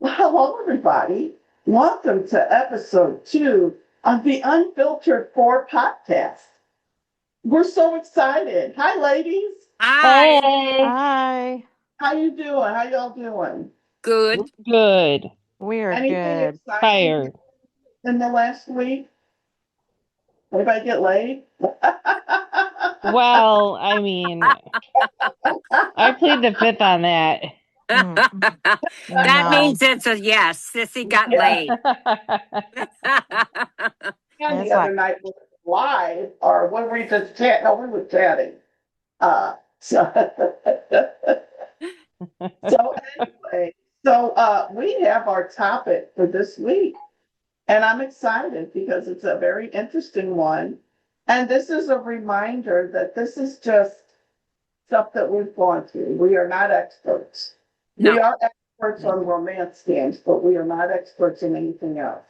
Hello, everybody. Welcome to episode 2 of the Unfiltered 4 podcast. We're so excited. Hi, ladies. Hi. Hey, Hi. How you doing? How y'all doing? we're Good. good. We're Anything good. exciting Tired. in the last week? Anybody get laid? Well, I mean, I plead the fifth on that. Mm, Yeah. no. Yeah. No. That means it's a yes. Sissy got laid. And the It's other like, night we were live, or when we just chat? No, we were chatting. So So anyway, we have our topic for this week, and I'm excited because it's a very interesting one. And this is a reminder that this is just stuff that we've gone through. We are not experts. We No. are experts on romance scams, but we are not experts in anything else.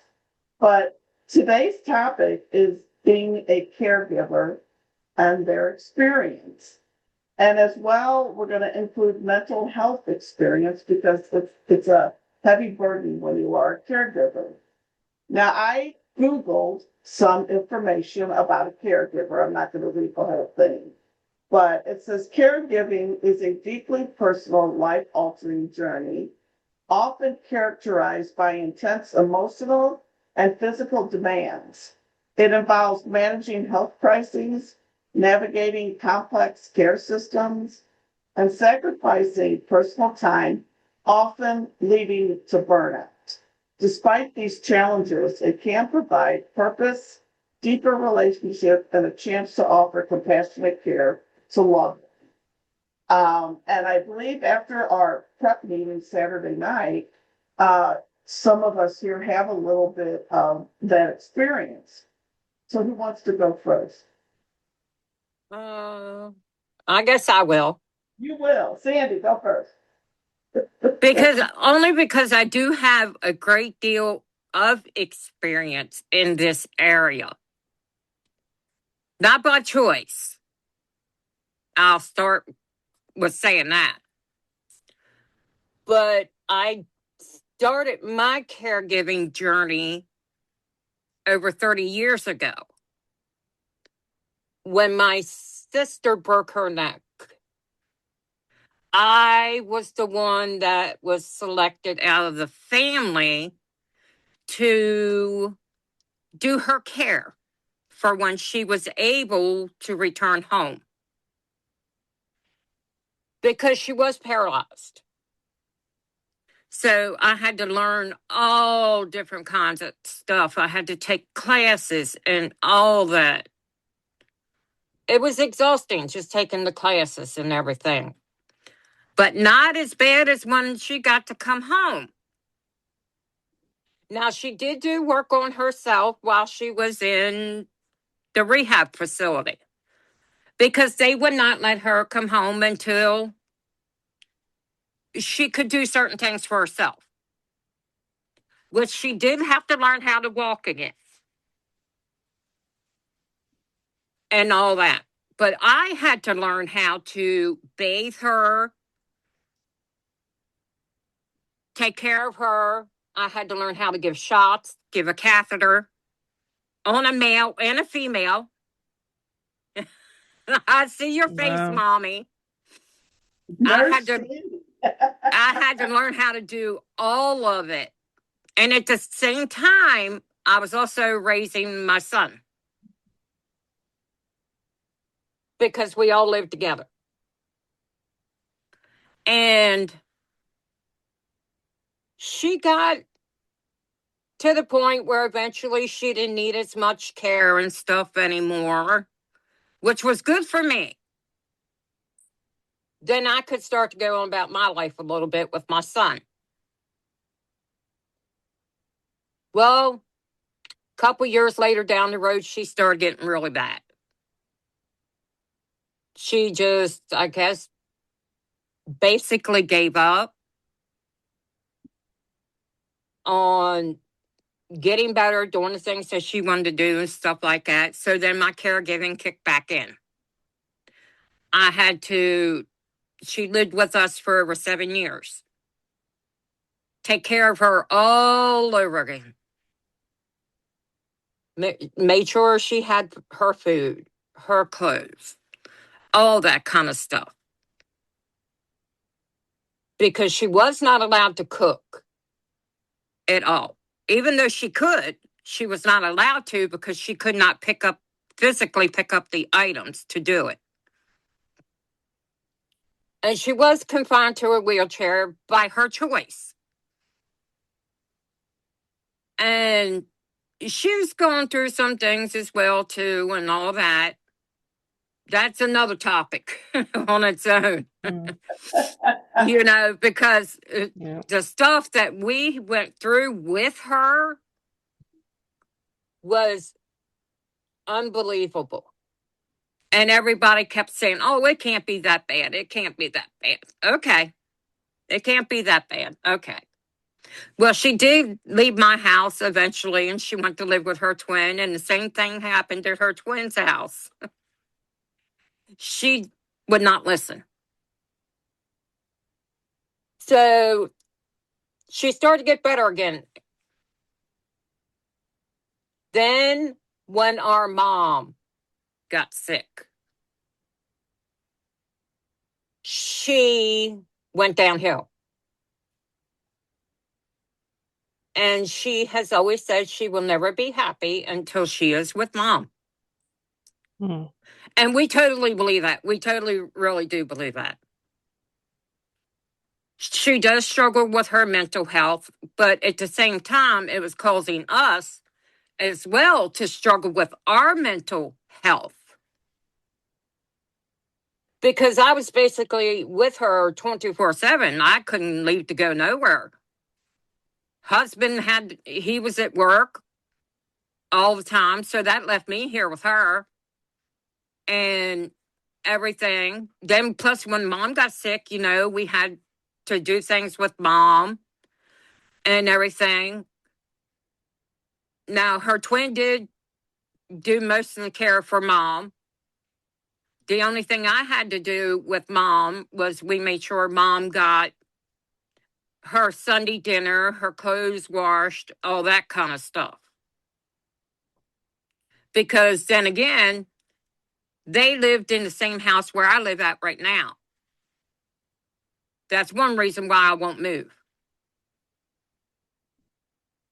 But today's topic is being a caregiver and their experience. And as well, we're going to include mental health experience because it's a heavy burden when you are a caregiver. Now, I Googled some information about a caregiver. I'm not going to read the whole thing, but it says caregiving is a deeply personal, life altering journey, often characterized by intense emotional and physical demands. It involves managing health crises, navigating complex care systems, and sacrificing personal time, often leading to burnout. Despite these challenges, it can provide purpose, deeper relationship, and a chance to offer compassionate care to loved ones. And I believe after our prep meeting Saturday night, some of us here have a little bit of that experience. So who wants to go first? Uh, I guess I will. You will. Sandy, go first. Because I do have a great deal of experience in this area. Not by choice. I'll start with saying that. But I started my caregiving journey over 30 years ago when my sister broke her neck. I was the one that was selected out of the family to do her care for when she was able to return home because she was paralyzed. So I had to learn all different kinds of stuff. I had to take classes and all that. It was exhausting just taking the classes and everything, but not as bad as when she got to come home. Now, she did do work on herself while she was in the rehab facility because they would not let her come home until she could do certain things for herself, which she did have to learn how to walk again and all that. But I had to learn how to bathe her, take care of her. I had to learn how to give shots, give a catheter on a male and a female. I see your face, Wow. mommy. I had Nurse to Sandy. I had to learn how to do all of it. And at the same time, I was also raising my son because we all lived together. And she got to the point where eventually she didn't need as much care and stuff anymore, which was good for me. Then I could start to go on about my life a little bit with my son. Well, a couple years later down the road, she started getting really bad. She just, I guess, basically gave up on getting better, doing the things that she wanted to do and stuff like that. So then my caregiving kicked back in. I had to, she lived with us for over 7 years. take care of her all over again. Made sure she had her food, her clothes, all that kind of stuff. Because she was not allowed to cook at all. Even though she could, she was not allowed to because she could not physically pick up the items to do it. And she was confined to a wheelchair by her choice. And she was going through some things as well, too, and all that. That's another topic on its own. Because the stuff that we went through with her was unbelievable. And everybody kept saying, oh, it can't be that bad. It can't be that bad. Okay. It can't be that bad. Okay. Well, she did leave my house eventually, and she went to live with her twin, and the same thing happened at her twin's house. She would not listen. So she started to get better again. Then when our mom got sick, she went downhill. And she has always said she will never be happy until she is with mom. And we totally believe that. We totally, really do believe that. She does struggle with her mental health, but at the same time, it was causing us as well to struggle with our mental health. Because I was basically with her 24/7. I couldn't leave to go nowhere. Husband he was at work all the time, so that left me here with her and everything. Then plus when mom got sick, we had to do things with mom and everything. Now, her twin did do most of the care for mom. The only thing I had to do with mom was we made sure mom got her Sunday dinner, her clothes washed, all that kind of stuff. Because then again, they lived in the same house where I live at right now. That's one reason why I won't move.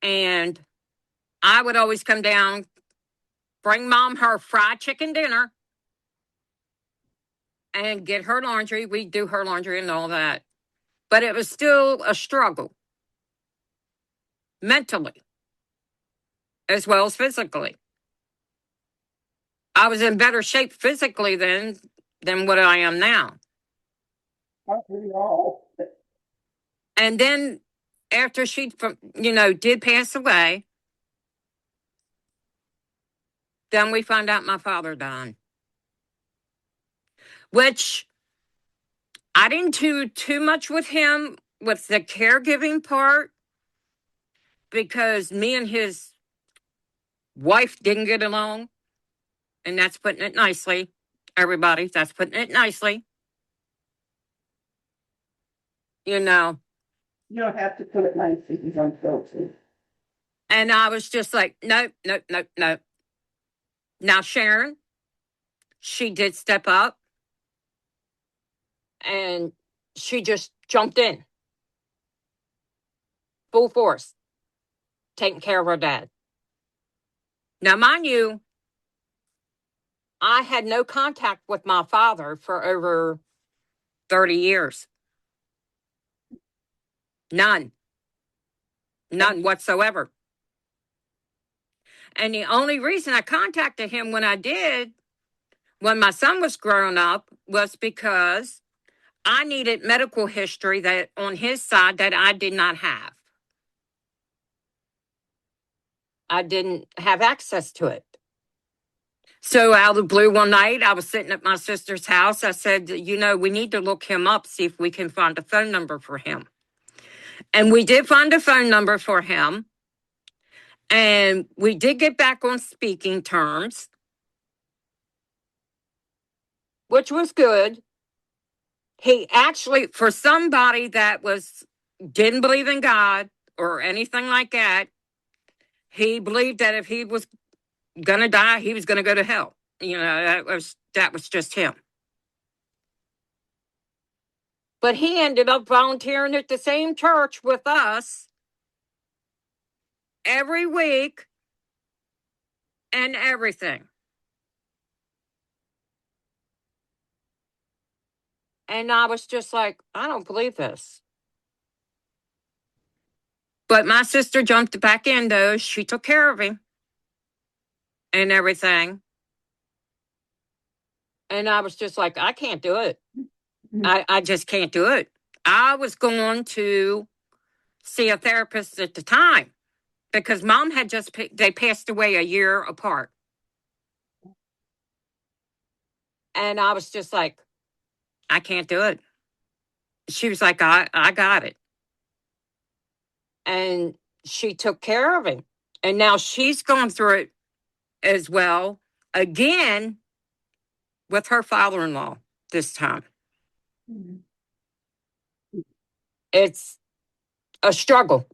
And I would always come down, bring mom her fried chicken dinner, and get her laundry. We'd do her laundry and all that. But it was still a struggle, mentally, as well as physically. I was in better shape physically then than what I am now. Aren't we all? And then after she, did pass away, then we found out my father died. Which I didn't do too much with him with the caregiving part because me and his wife didn't get along. And that's putting it nicely. Everybody, that's putting it nicely. You don't have to put it nicely. You don't go to. And I was just like, nope, nope, nope, nope. Now, Sharon, she did step up. And she just jumped in. Full force. Taking care of her dad. Now, mind you, I had no contact with my father for over 30 years. None whatsoever. And the only reason I contacted him when I did, when my son was growing up, was because I needed medical history that on his side that I did not have. I didn't have access to it. So out of the blue one night, I was sitting at my sister's house. I said, we need to look him up, see if we can find a phone number for him. And we did find a phone number for him. And we did get back on speaking terms, which was good. He actually, for somebody that was didn't believe in God or anything like that. He believed that if he was gonna die, he was gonna go to hell. That was just him. But he ended up volunteering at the same church with us every week and everything. And I was just like, I don't believe this. But my sister jumped back in, though. She took care of him and everything. And I was just like, I can't do it. I just can't do it. I was going to see a therapist at the time because mom had they passed away a year apart. And I was just like, I can't do it. She was like, I got it. And she took care of him. And now she's going through it as well again with her father-in-law this time. It's a struggle.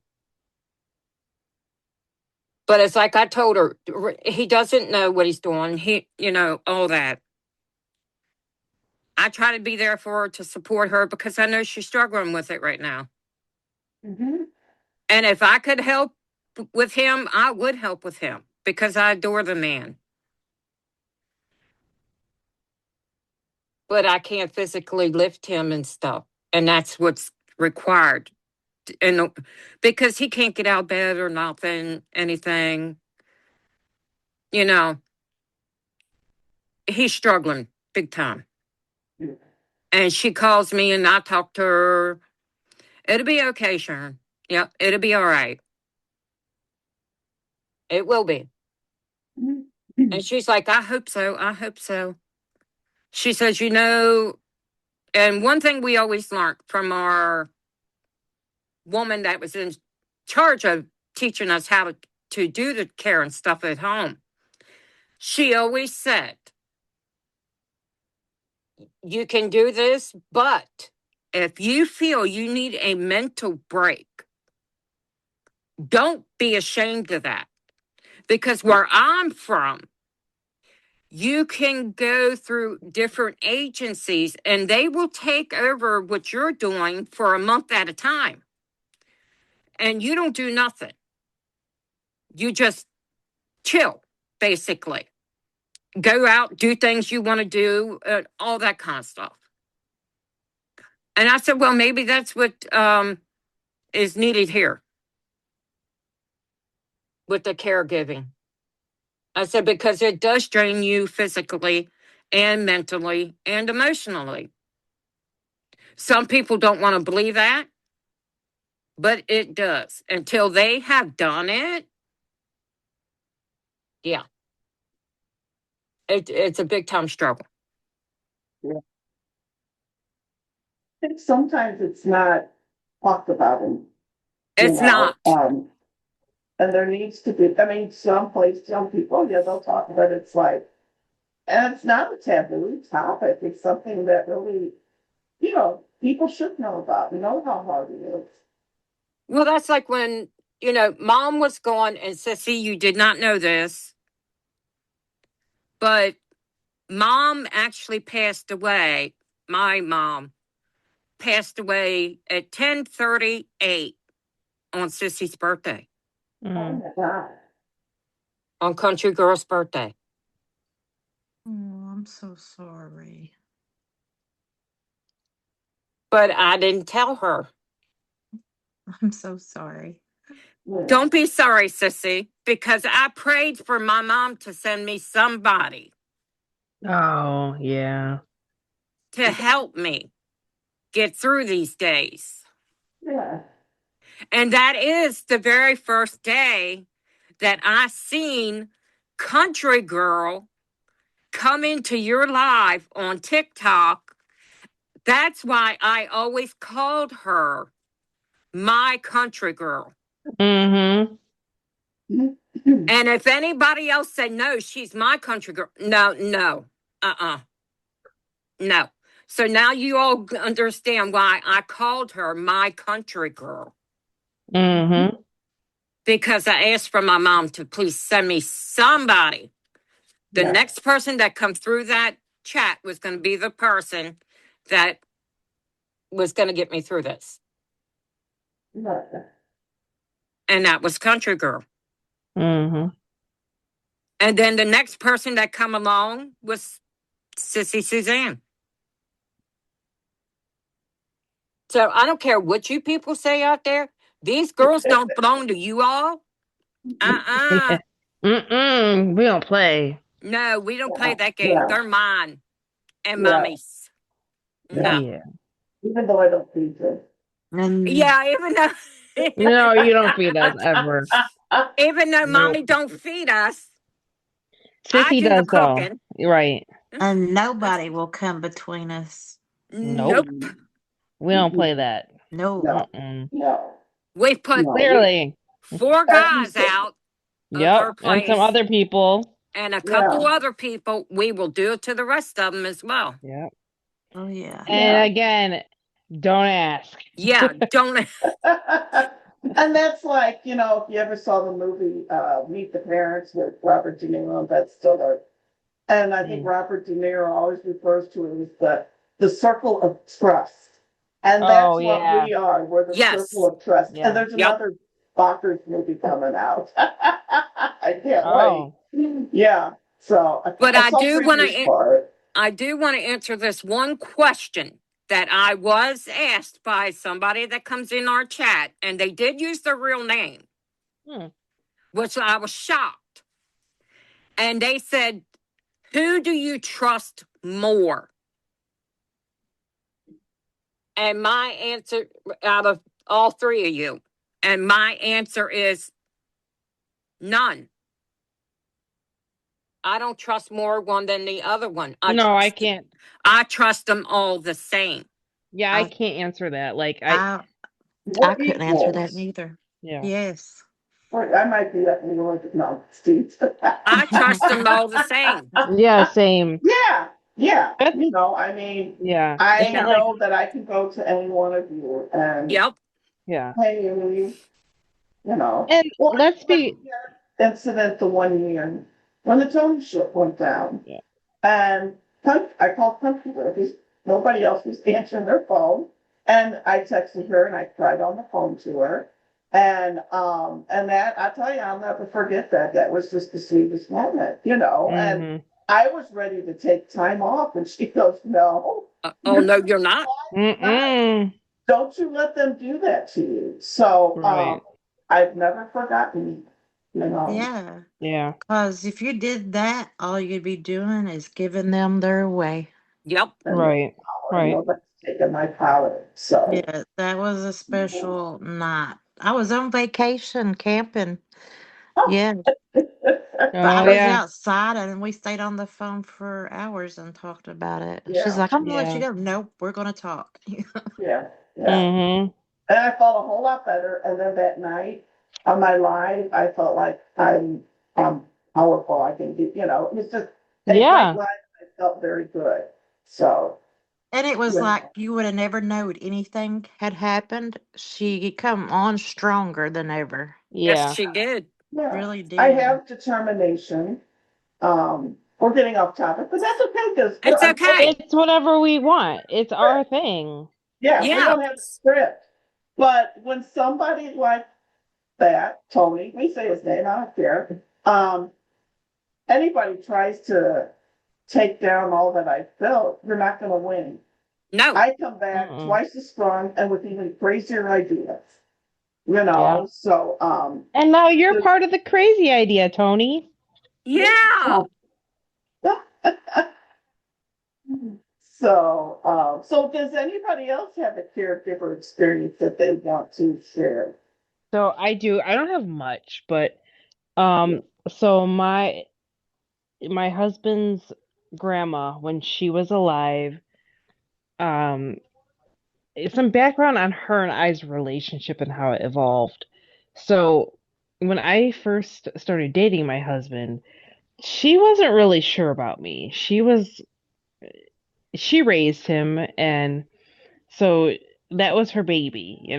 But it's like I told her, he doesn't know what he's doing. All that. I try to be there for her to support her because I know she's struggling with it right now. Mm-hmm. And if I could help with him, I would help with him because I adore the man. But I can't physically lift him and stuff. And that's what's required. And because he can't get out of bed or nothing, anything, you know, he's struggling big time. Yeah. And she calls me and I talk to her. It'll be okay, Sharon. Yep, it'll be all right. It will be. Mm-hmm. And she's like, I hope so. I hope so. She says, and one thing we always learned from our woman that was in charge of teaching us how to do the care and stuff at home, she always said, you can do this, but if you feel you need a mental break, don't be ashamed of that. Because where I'm from, you can go through different agencies and they will take over what you're doing for a month at a time. And you don't do nothing. You just chill, basically. Go out, do things you want to do, all that kind of stuff. And I said, well, maybe that's what is needed here with the caregiving. I said, because it does drain you physically and mentally and emotionally. Some people don't want to believe that, but it does. Until they have done it, yeah, it's a big time struggle. Yeah. I think sometimes it's not talked about, It's not. and there needs to be, I mean, some people, yeah, they'll talk about it. It's like, and it's not a taboo topic. It's something that really, people should know about, know how hard it is. Well, that's like when, mom was gone, and Sissy, you did not know this, but mom actually passed away. My mom passed away at 10:38 on Sissy's birthday, Oh my God. on Country Girl's birthday. Oh, I'm so sorry. But I didn't tell her. I'm so sorry. Yeah. Don't be sorry, Sissy, because I prayed for my mom to send me somebody Oh, yeah. to help me get through these days. Yeah. And that is the very first day that I seen Country Girl come into your live on TikTok. That's why I always called her my country girl. Mm-hmm. And if anybody else said, no, she's my country girl. No. No. So now you all understand why I called her my country girl. Mm-hmm. Because I asked for my mom to please send me somebody. The Yeah. next person that come through that chat was going to be the person that was going to get me through this. Right. And that was country girl. Mm-hmm. And then the next person that come along was Sissy Suzanne. So I don't care what you people say out there. These girls don't belong to you all. Uh-uh. Mm-mm. We don't play. No, we don't play Yeah. that game. Yeah. They're mine and Yeah. mommy's. Yeah. No. Yeah. Even though I don't feed you. And Yeah, even though No, you don't feed us ever. even though Nope. mommy don't feed us, I Sissy do the does though. cooking. Right. and nobody will come between us. Nope. Nope. We don't play that. No. No. Mm-mm. No. We've put No. Clearly. 4 guys Everything. out of Yep. her And some place other people. and a couple Yeah. other people. We will do it to the rest of them as well. Yep. Oh yeah. Yeah. And again, don't ask. Yeah, don't. And that's like, if you ever saw the movie Meet the Parents with Robert De Niro and Ben Stiller. And I think Mm. Robert De Niro always refers to it as the circle of trust. And that's Oh what yeah. we are. We're the circle Yes. of trust. Yeah. And there's Yep. another Bonkers movie coming out. I can't wait. Oh. Yeah. So But I saw previews for it. I do want to answer this one question that I was asked by somebody that comes in our chat, and they did use their real name, Hmm. which I was shocked. And they said, "Who do you trust more?" And my answer, out of all three of you, and my answer is none. I don't trust more one than the other one. No, I can't. I trust them all the same. Yeah, I I can't answer that. Like I We're couldn't answer that equals. neither. yeah. Yes. Or I might be that New no, Steve. I trust them all the same. Yeah, same. Yeah, yeah. That's I mean, yeah. I And Yeah. like know that I can go to any one of you and Yep. yeah. hey, And well, let's like be we had an incident the one year when the Tony ship went down, yeah. and I called Caregiver because nobody else was answering their phone, and I texted her and I cried on the phone to her, and that I tell you, I'll never forget that. That was just the sweetest moment, and Mm-hmm. I was ready to take time off, and she goes, "No, Oh, no, you're not. Mm-mm. don't you let them do that to you." So Right. I've never forgotten, you know. Yeah. Yeah. Because if you did that, all you'd be doing is giving them their way. Yep. And Right. Right. nobody's taking my power. So Yeah, that was a special night. I was on vacation camping. Yeah, but I Oh was yeah. outside and we stayed on the phone for hours and talked about it. She's yeah, like, I'm gonna let you Yeah. go. Nope, we're gonna talk. yeah, yeah. Mm-hmm. And I felt a whole lot better. And then that night on my live, I felt like I'm powerful. I can do, it's just a great Yeah. life. I felt very good. So, And it was you like know, you would have never known anything had happened. She come on stronger than ever. Yes, Yeah. she did. yeah, Really I did. have determination. We're getting off topic, but that's okay because It's okay. It's whatever we want. It's our thing. yeah, we Yeah. don't have a script. But when somebody like that, Tony, we say his name, I don't care. Anybody tries to take down all that I felt, you're not going to win. No. I come back Mm-mm. twice as strong and with even crazier ideas, Yeah. So, And now you're the- part of the crazy idea, Tony. Yeah. so does anybody else have a caregiver experience that they want to share? So I do. I don't have much, but so my husband's grandma, when she was alive, um, some background on her and I's relationship and how it evolved. So when I first started dating my husband, she wasn't really sure about me. she raised him, and so that was her baby,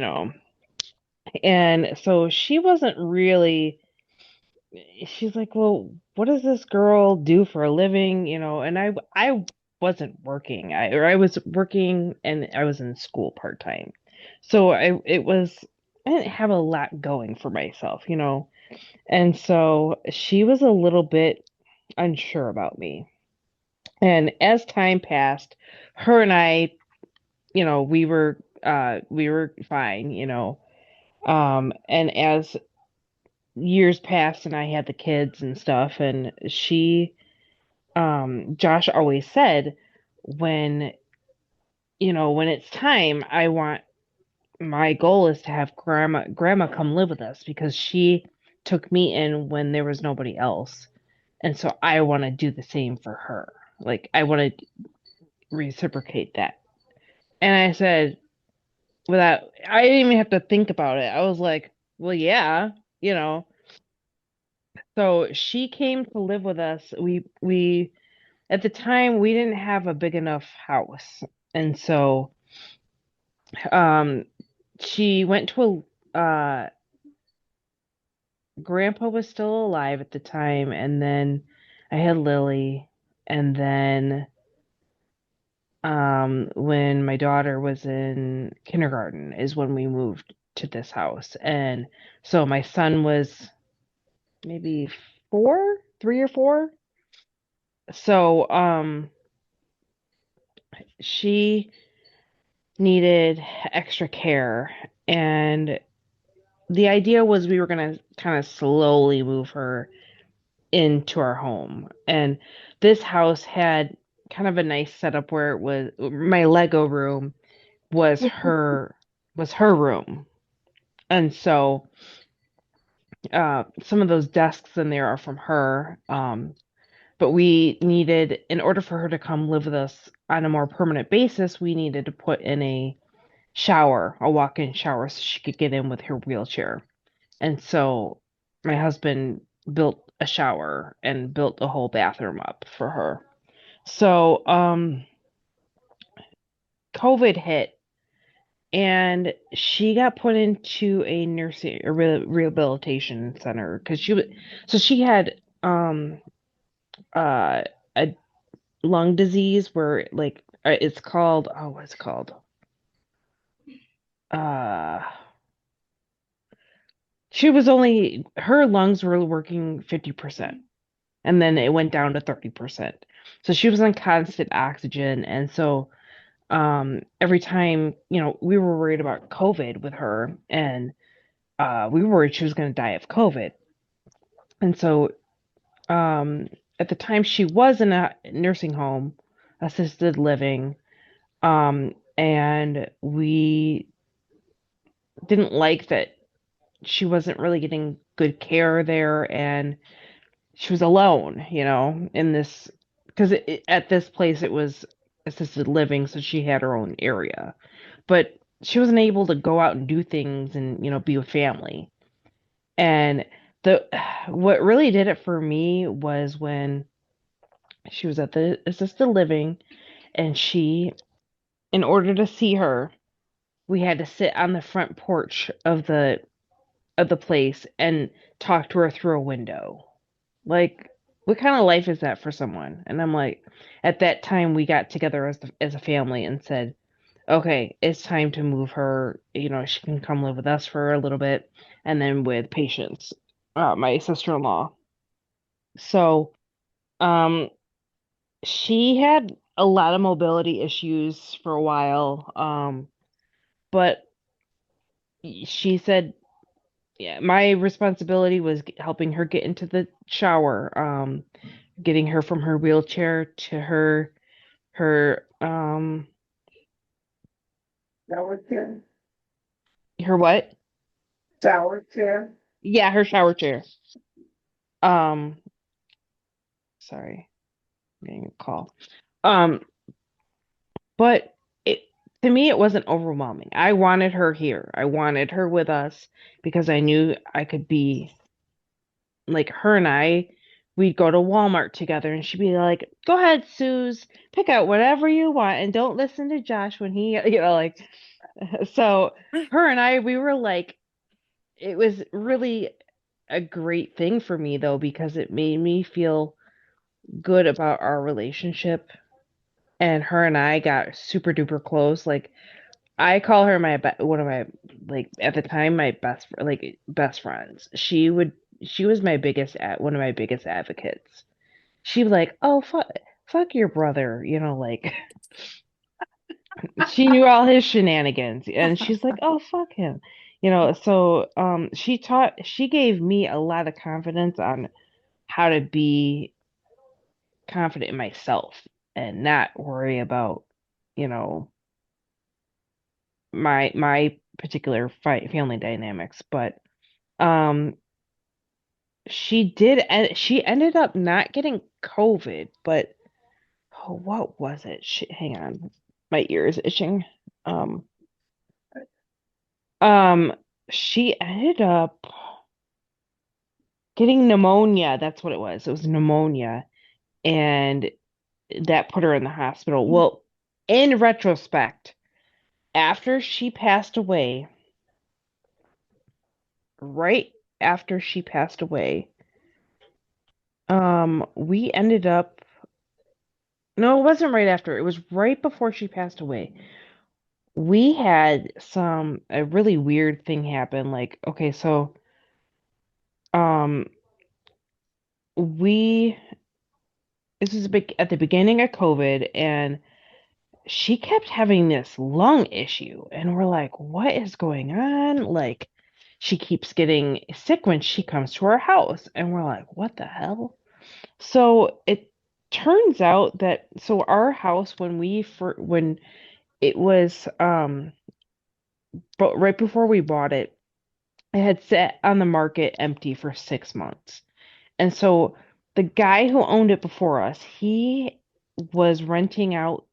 and so she wasn't really, she's like, well, what does this girl do for a living, and I wasn't working. I was working and I was in school part-time. So I didn't have a lot going for myself. And so she was a little bit unsure about me. And as time passed, her and I, we were fine. And as years passed and I had the kids and stuff, and Josh always said, when, when it's time, my goal is to have grandma come live with us because she took me in when there was nobody else. And so I want to do the same for her. Like, I want to reciprocate that. And I said, I didn't even have to think about it. I was like, well, yeah, you know. So she came to live with us. We At the time we didn't have a big enough house. And so um she went to a grandpa was still alive at the time, and then I had Lily, and then when my daughter was in kindergarten is when we moved to this house. And so my son was maybe 3 or 4. So she needed extra care, and the idea was we were going to kind of slowly move her into our home. And this house had kind of a nice setup where it was my Lego room was her room. And so some of those desks in there are from her. But we needed, in order for her to come live with us on a more permanent basis, we needed to put in a walk-in shower, so she could get in with her wheelchair. And so my husband built a shower and built a whole bathroom up for her. So COVID hit, and she got put into a rehabilitation center because she had uh a lung disease where, like, it's called, oh, what's it called? Uh her lungs were working 50%, and then it went down to 30%. So she was on constant oxygen, and so every time, we were worried about COVID with her, and we were worried she was going to die of COVID. And so um at the time she was in a nursing home, assisted living, and we didn't like that she wasn't really getting good care there, and she was alone, in this, because at this place it was assisted living, so she had her own area, but she wasn't able to go out and do things and, be with family. And the what really did it for me was when she was at the assisted living, and in order to see her, we had to sit on the front porch of the place and talk to her through a window. Like, what kind of life is that for someone? And I'm like, at that time, we got together as a family and said, okay, it's time to move her. She can come live with us for a little bit, and then with Patience, my sister-in-law. So, um, she had a lot of mobility issues for a while, but she said, yeah, my responsibility was helping her get into the shower, getting her from her wheelchair to her Shower chair, her what? shower chair. Yeah, her shower chair. Um, Sorry, I'm getting a call. Um, but it to me it wasn't overwhelming. I wanted her here. I wanted her with us because I knew I could be like her, and I we'd go to Walmart together and she'd be like, "Go ahead, Suze, pick out whatever you want and don't listen to Josh when he, like." So her and I, we were like, it was really a great thing for me though because it made me feel good about our relationship, and her and I got super duper close. Like I call her one of my, like, at the time, my best friends. She was my one of my biggest advocates. She was like, "Oh, fuck your brother," like she knew all his shenanigans, and she's like, "Oh, fuck him," So she gave me a lot of confidence on how to be confident in myself and not worry about, you know, my particular family dynamics. But um, she ended up not getting COVID, but oh, what was it? Hang on, my ear is itching. Um, um, she ended up getting pneumonia. That's what it was. It was pneumonia, and that put her in the hospital. Well, in retrospect, after she passed away, right after she passed away, we ended up, no, it wasn't right after. It was right before she passed away. We had a really weird thing happen. Like, okay, so um we this was at the beginning of COVID, and she kept having this lung issue, and we're like, what is going on? Like, she keeps getting sick when she comes to our house, and we're like, what the hell? So it turns out that our house, when it was but right before we bought it, it had sat on the market empty for 6 months. And so the guy who owned it before us, he was renting out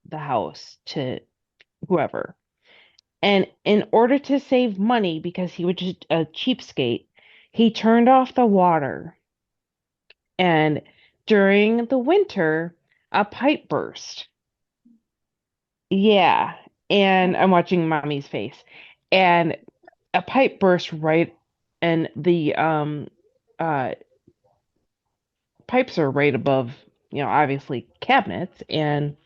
the house to whoever. And in order to save money, because he was just a cheapskate, he turned off the water. And during the winter, a pipe burst. Yeah. And I'm watching mommy's face. And a pipe burst right, and the uh pipes are right above, obviously cabinets, and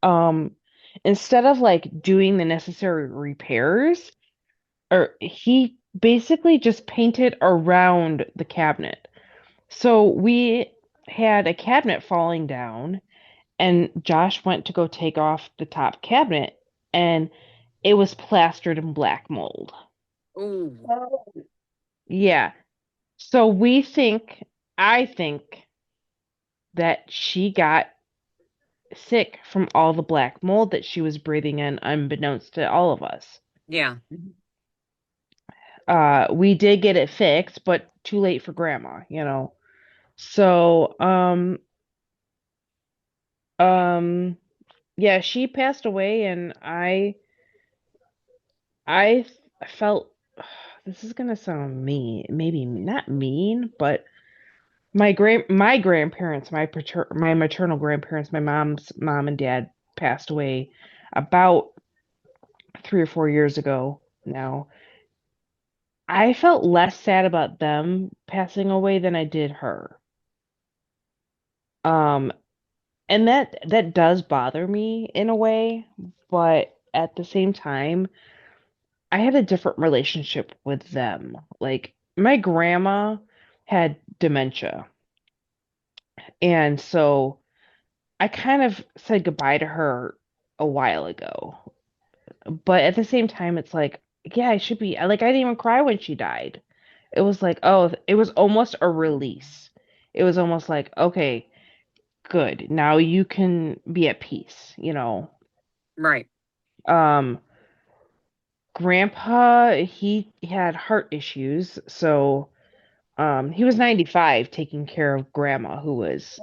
um instead of like doing the necessary repairs, or he basically just painted around the cabinet. So we had a cabinet falling down, and Josh went to go take off the top cabinet, and it was plastered in black mold. Ooh, Oh, Yeah. So I think that she got sick from all the black mold that she was breathing in, unbeknownst to all of us. yeah. We did get it fixed, but too late for grandma. So, um, yeah, she passed away, and I felt, this is gonna sound mean, maybe not mean, but my grandparents, my maternal grandparents, my mom's mom and dad passed away about 3 or 4 years ago now. I felt less sad about them passing away than I did her. Um, and that does bother me in a way, but at the same time, I had a different relationship with them. Like my grandma had dementia, and so I kind of said goodbye to her a while ago. But at the same time, it's like, yeah, I should be. I didn't even cry when she died. It was like, oh, it was almost a release. It was almost like, okay, good. Now you can be at peace. Right. Um, Grandpa, he had heart issues, so he was 95 taking care of grandma who was,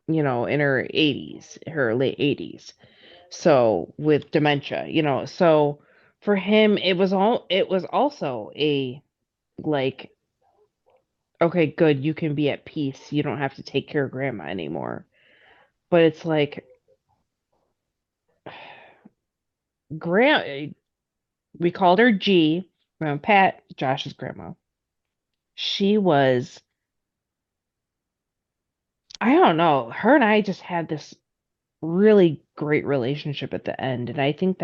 in her 80s, her late 80s. So with dementia. So for him it was also a, like, okay, good, you can be at peace. You don't have to take care of grandma anymore. But it's like, grand, we called her G, Grandma Pat, Josh's grandma. She was, I don't know, her and I just had this really great relationship at the end. And I think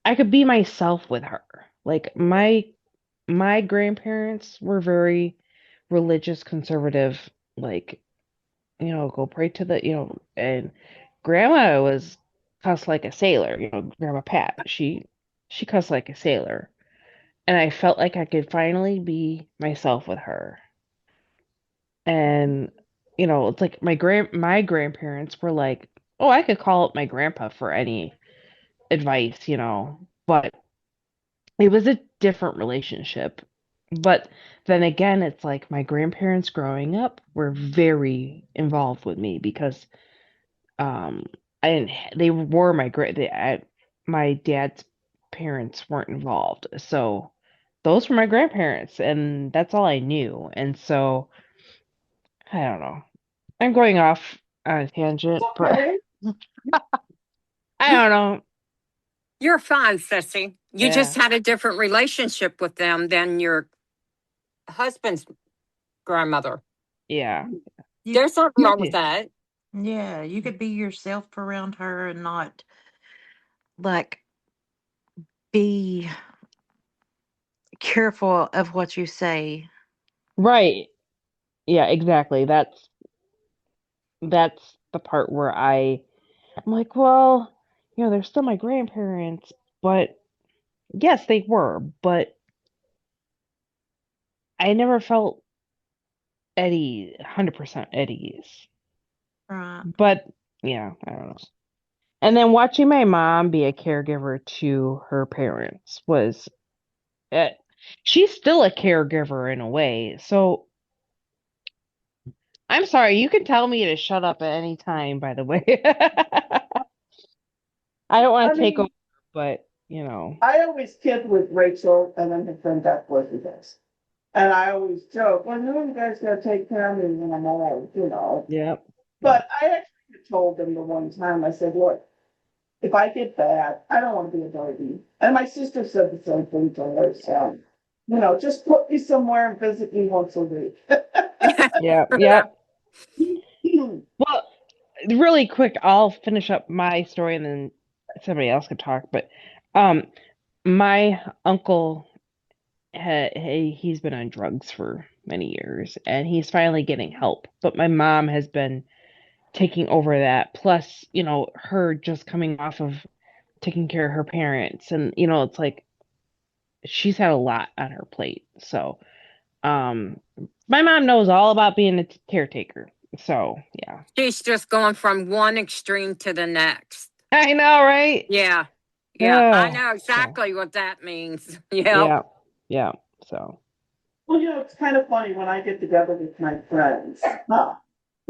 I could be myself with her. Like my grandparents were very religious, conservative, like, go pray to and grandma was cussed like a sailor, Grandma Pat. She cussed like a sailor. And I felt like I could finally be myself with her. And it's like my grandparents were like, "Oh, I could call up my grandpa for any advice, but it was a different relationship. But then again, it's like my grandparents growing up were very involved with me because um I didn't they were my dad's parents weren't involved. So those were my grandparents and that's all I knew. And so I don't know. I'm going off on a tangent, but Okay. I don't know. You're fine, Sissy. You just Yeah. had a different relationship with them than your husband's grandmother. Yeah. You, There's nothing You wrong with did. that. yeah, you could be yourself around her and not like be careful of what you say. Right. Yeah, exactly. That's the part where I'm like, well, they're still my grandparents, but yes, they were, but I never felt 100% at ease. Right. But yeah, I don't know. And then watching my mom be a caregiver to her parents uh, she's still a caregiver in a way. So I'm sorry, you can tell me to shut up at any time, by the way. I don't want I to take over, mean, but I always kid with Rachel and then her friend Beth with this. And I always joke, well, you guys gotta take care of me when I'm old. yep, yep. But I actually told them the one time, I said, look, if I get bad, I don't want to be a burden. And my sister said the same thing to her. So, just put me somewhere and visit me once a week. Yep, yep. Well, really quick, I'll finish up my story and then somebody else can talk. But um, my uncle, he's been on drugs for many years, and he's finally getting help. But my mom has been taking over that. Plus, her just coming off of taking care of her parents, and it's like she's had a lot on her plate. So, um, my mom knows all about being a caretaker. So, yeah. She's just going from one extreme to the next. I know, right? Yeah. Yeah. I know So exactly what that means. Yep. yeah, yeah. So Well, it's kind of funny when I get together with my friends,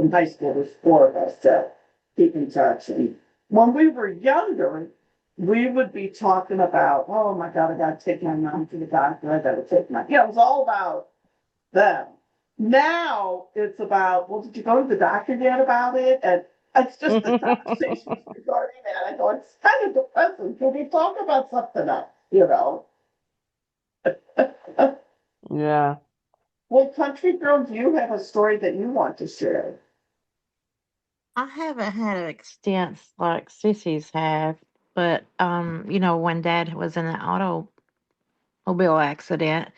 from high school, there's four of us that keep in touch. And when we were younger, we would be talking about, oh my God, I gotta take my mom to the doctor. I gotta take it was all about them. Now it's about, well, did you go to the doctor yet about it? And it's just the conversations regarding that. I go, it's kind of depressing. Can we talk about something else? yeah. Well, Country Girl, do you have a story that you want to share? I haven't had an extent like sissies have, but when Dad was in an automobile accident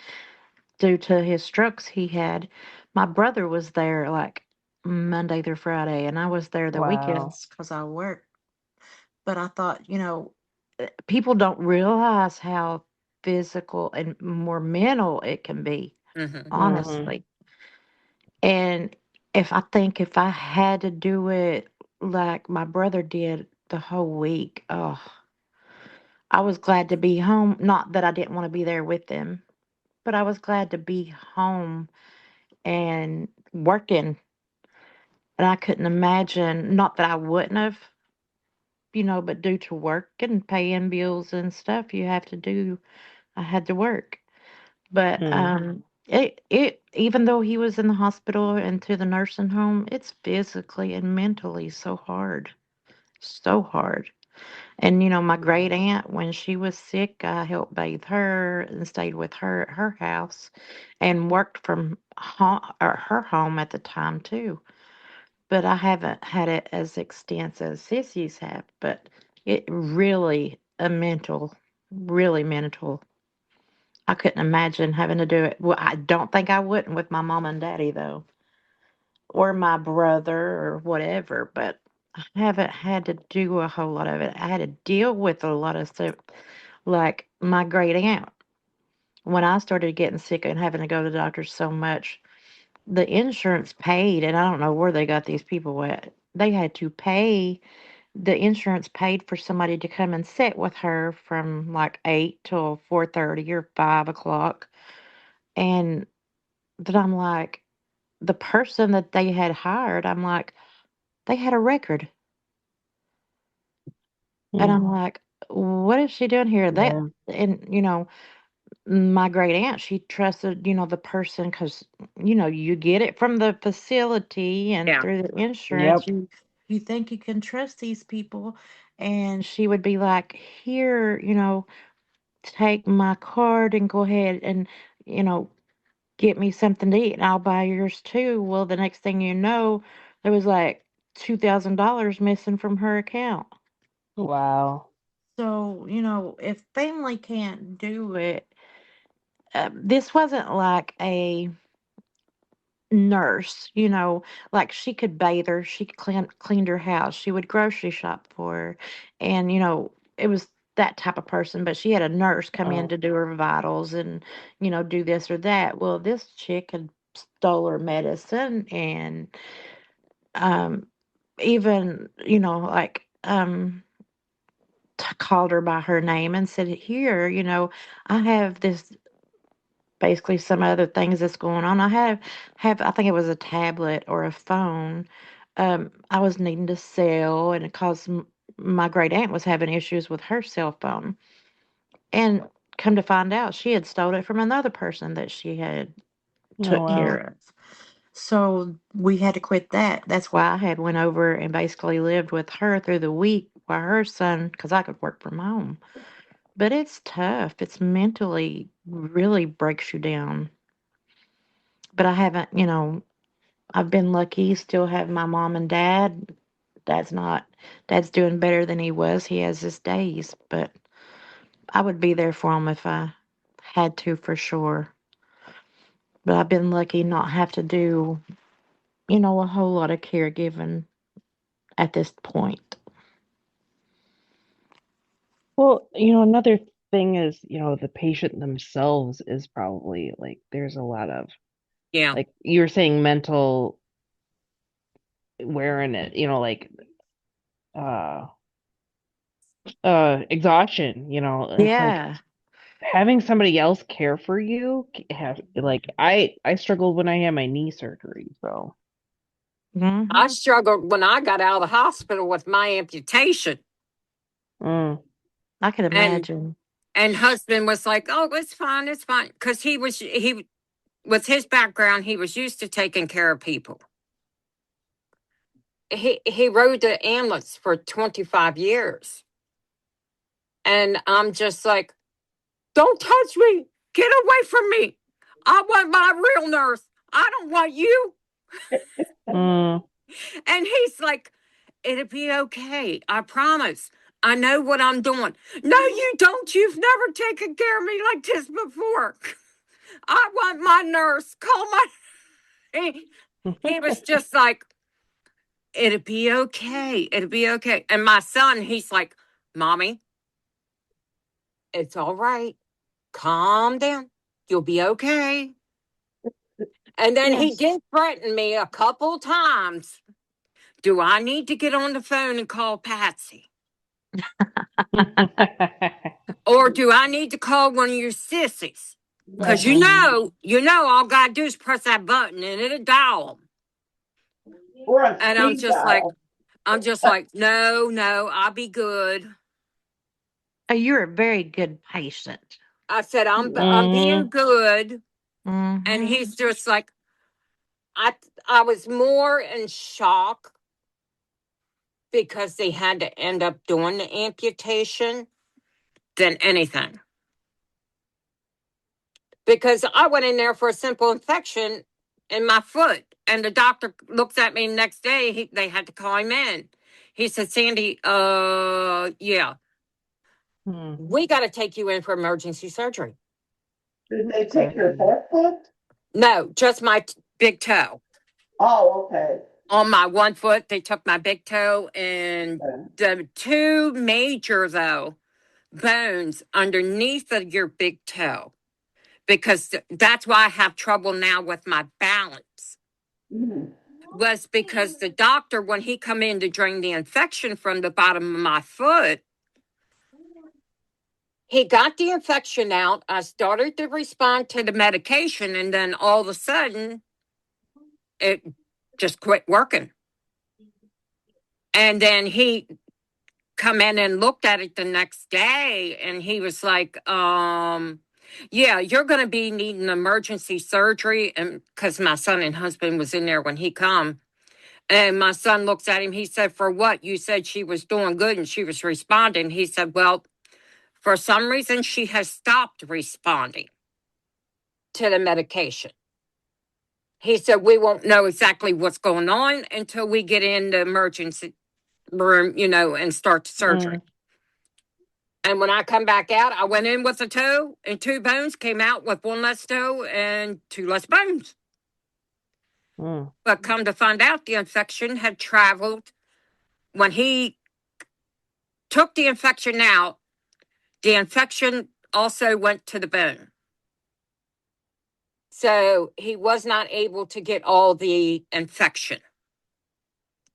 due to his strokes he had, my brother was there like Monday through Friday, and I was there the Wow. weekends because I worked. But I thought, people don't realize how physical and more mental it can be, Hmm. Hmm. honestly. And if I had to do it like my brother did the whole week, oh, I was glad to be home. Not that I didn't want to be there with them, but I was glad to be home and working. And I couldn't imagine, not that I wouldn't have, but due to work and paying bills and stuff, you have to do, I had to work. But Hmm. It even though he was in the hospital and to the nursing home, it's physically and mentally so hard. So hard. And my great aunt, when she was sick, I helped bathe her and stayed with her at her house and worked from her home at the time too. But I haven't had it as extensive as Sissy's have. But it really really mental. I couldn't imagine having to do it. Well, I don't think I wouldn't with my mom and daddy though, or my brother or whatever. But I haven't had to do a whole lot of it. I had to deal with a lot of stuff, like my great aunt. When I started getting sick and having to go to the doctor so much, the insurance paid, and I don't know where they got these people at. They had to pay. The insurance paid for somebody to come and sit with her from like 8 till 4:30 or 5 o'clock, and that I'm like, the person that they had hired, I'm like, they had a record. And Mm, I'm like, what is she doing here? yeah. And my great aunt, she trusted, the person because, you get it from the facility and Yeah. through the insurance. Yep. You think you can trust these people. And she would be like, here, take my card and go ahead and, you know, get me something to eat and I'll buy yours too. Well, the next thing you know, there was like $2,000 missing from her account. Wow. So, if family can't do it, this wasn't like a nurse, like she could bathe her, she could cleaned her house, she would grocery shop for her, and it was that type of person. But she had a nurse come in Oh, to do her vitals and do this or that. Well, this chick had stole her medicine and um even like called her by her name and said, here, I have this, basically some other things that's going on. I have I think it was a tablet or a phone. I was needing to sell, and because my great aunt was having issues with her cell phone, and come to find out, she had stole it from another person that she had oh took care wow. of. So we had to quit that. That's why I had went over and basically lived with her through the week while her son, because I could work from home. But it's tough. It's mentally really breaks you down. But I haven't, I've been lucky, still have my mom and dad. Dad's doing better than he was. He has his days, but I would be there for him if I had to for sure. But I've been lucky not have to do, a whole lot of caregiving at this point. Well, another thing is, the patient themselves is probably like there's a lot of Yeah. like you're saying mental wear in it, like uh exhaustion, it's like Yeah. having somebody else care for you have like I struggled when I had my knee surgery, so I Hmm. struggled when I got out of the hospital with my amputation. mm, I could And imagine. husband was like, "Oh, it's fine," because he with his background, he was used to taking care of people. He rode the ambulance for 25 years, and I'm just like, "Don't touch me! Get away from me! I want my real nurse. I don't want you." mm. And he's like, "It'll be okay. I promise. I know what I'm doing." "No, you don't. You've never taken care of me like this before. I want my nurse. Call my." He was just like, "It'll be okay. It'll be okay." And my son, he's like, "Mommy, it's all right. Calm down. You'll be okay." And then he Yes. did threaten me a couple times. "Do I need to get on the phone and call Patsy? Or do I need to call one of your sissies? Because Mhm. all gotta do is press that button and it'll dial them." Or a And speed dial. I'm just like, "No, no, I'll be good." Oh, you're a very good patient. I said, I'm Yeah. being Mhm. good. And Mm-hmm. he's just like, I was more in shock because they had to end up doing the amputation than anything. Because I went in there for a simple infection in my foot, and the doctor looks at me the next day. They had to call him in. He said, Sandy, yeah, we got to take you in for emergency surgery. Did they take your foot? No, just my big toe. Oh, okay. On my one foot, they took my big toe, and the two major, though, bones underneath of your big toe, because that's why I have trouble now with my balance, was because the doctor, when he come in to drain the infection from the bottom of my foot, he got the infection out. I started to respond to the medication, and then all of a sudden, it just quit working. And then he come in and looked at it the next day, and he was like, yeah, you're going to be needing emergency surgery. And because my son and husband was in there when he come, and my son looks at him, he said, for what? You said she was doing good and she was responding. He said, well, for some reason she has stopped responding to the medication. He said, we won't know exactly what's going on until we get in the emergency room, and start surgery. And when I come back out, I went in with a toe and two bones, came out with one less toe and two less bones. But come to find out, the infection had traveled. When he took the infection out, the infection also went to the bone. So he was not able to get all the infection.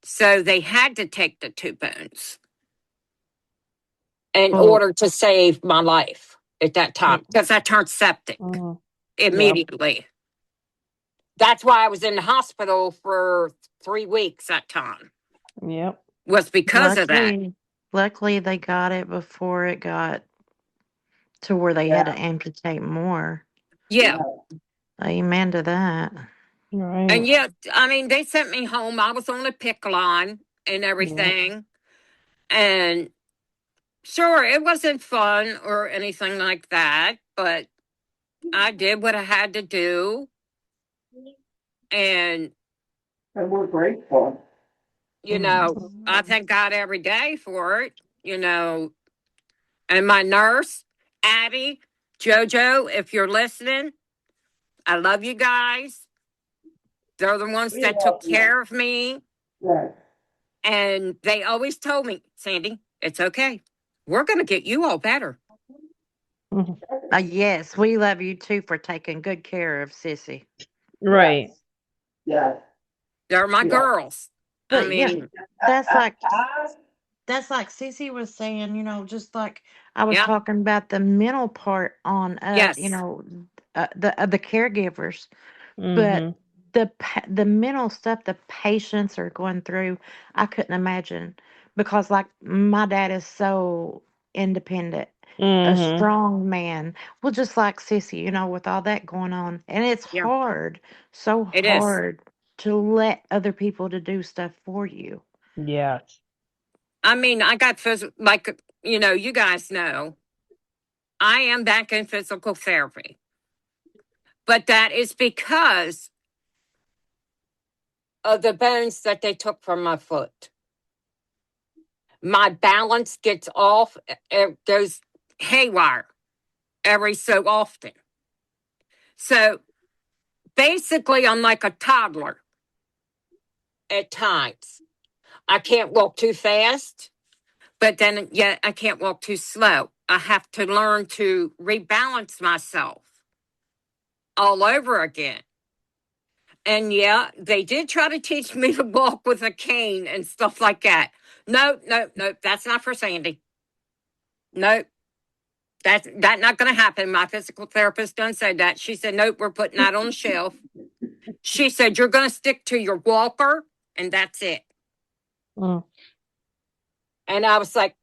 So they had to take the two bones in order to save my life at that time, because I turned septic immediately. Yep. That's why I was in the hospital for 3 weeks that time. Yep. Was because of that. Luckily, they got it before it got to where they had to amputate more. Yeah. Amen to that. Right. And yeah, I mean, they sent me home. I was on a PICC line and everything. Yep. And sure, it wasn't fun or anything like that, but I did what I had to do. And we're grateful. I thank God every day for it, And my nurse, Abby, JoJo, if you're listening, I love you guys. They're the ones that took care of me. Right. And they always told me, Sandy, it's okay. We're going to get you all better. Yes, we love you too for taking good care of Sissy. Right. Yeah. They're my girls. But I mean, that's like Cece was saying, just like I was talking about the mental part on, the caregivers, but the mental stuff the patients are going through, I couldn't imagine, because like my dad is so independent, a strong man. Well, just like Sissy, with all that going on, and it's hard, so hard to let other people to do stuff for you. Yes. I mean, I got you guys know, I am back in physical therapy. But that is because of the bones that they took from my foot. My balance gets off, it goes haywire every so often. So basically, I'm like a toddler at times. I can't walk too fast, but then yet I can't walk too slow. I have to learn to rebalance myself all over again. And they did try to teach me to walk with a cane and stuff like that. No, that's not for Sandy. No, that's not going to happen. My physical therapist done said that. She said, nope, we're putting that on the shelf. She said, you're going to stick to your walker, and that's it. And I was like,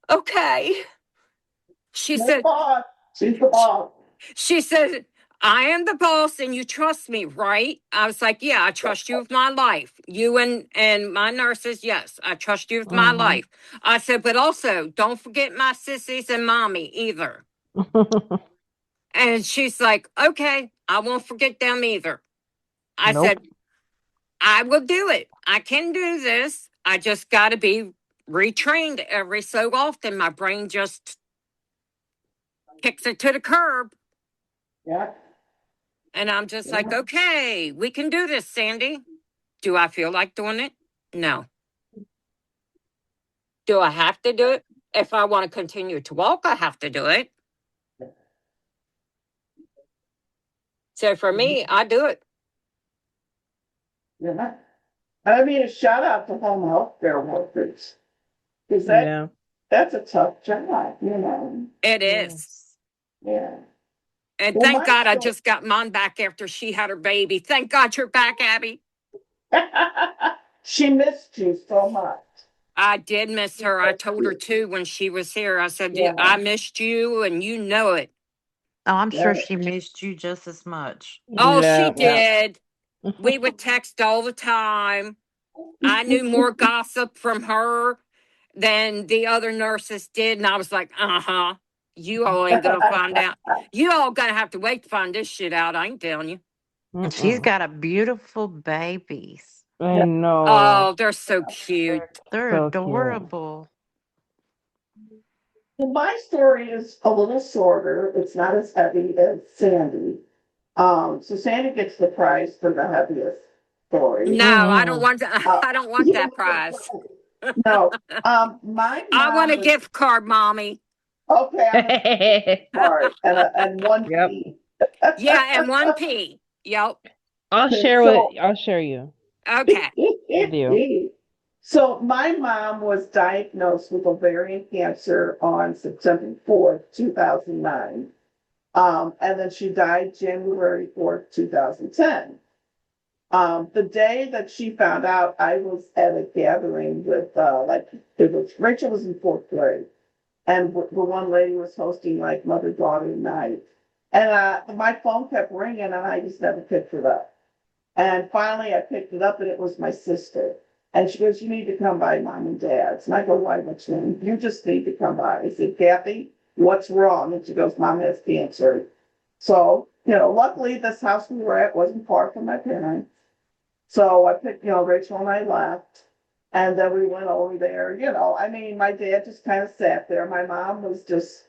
okay. She said, she's the boss. She said, I am the boss and you trust me, right? I was like, yeah, I trust you with my life. You and my nurses, yes, I trust you with my Mm-hmm. life. I said, but also don't forget my sissies and mommy either. And she's like, okay, I won't forget them either. I Nope. said, I will do it. I can do this. I just got to be retrained every so often. My brain just kicks it to the curb. Yeah. And I'm just like, Yeah. okay, we can do this, Sandy. Do I feel like doing it? No. Do I have to do it? If I want to continue to walk, I have to do it. So for me, I do it. Yeah. I mean, a shout out to home health care workers because Yeah. that's a tough job, you know. It is. Yes. Yeah. And Well, thank my God I story, just got mine back after she had her baby. Thank God you're back, Abby. she missed you so much. I did miss She her. I missed told her you. too when she was here. I said, Yeah. I missed you and you know it. Oh, I'm Yeah. sure she missed you just as much. Oh, she Yeah. Yeah. did. We would text all the time. I knew more gossip from her than the other nurses did. And I was like, uh-huh. You all ain't gonna find out. You all gonna have to wait to find this shit out. I ain't telling you. And she's Mm-mm. got a beautiful babies. I know. Oh, they're so cute. They're So cute. adorable. Well, my story is a little shorter. It's not as heavy as Sandy. So Sandy gets the prize for the heaviest story. No, I don't Mm-hmm. want Uh, I don't want you that don't get the prize. prize. No. My I want mom a was gift card, mommy. okay. I'm gonna get you a card and one Yep. fee. Yeah, and 1p. Yep. So I'll share you Okay. with you. so my mom was diagnosed with ovarian cancer on September 4th, 2009. And then she died January 4th, 2010. The day that she found out, I was at a gathering with, it was, Rachel was in fourth grade, and the one lady was hosting like mother-daughter night. And my phone kept ringing, and I just never picked it up. And finally, I picked it up, and it was my sister. And she goes, "You need to come by mom and dad's." And I go, "Why, what's wrong?" "You just need to come by." I said, "Kathy, what's wrong?" And she goes, "Mom has cancer." So, luckily, this house we were at wasn't far from my parents. So I picked, Rachel and I left. And then we went over there. I mean, my dad just kind of sat there. My mom was just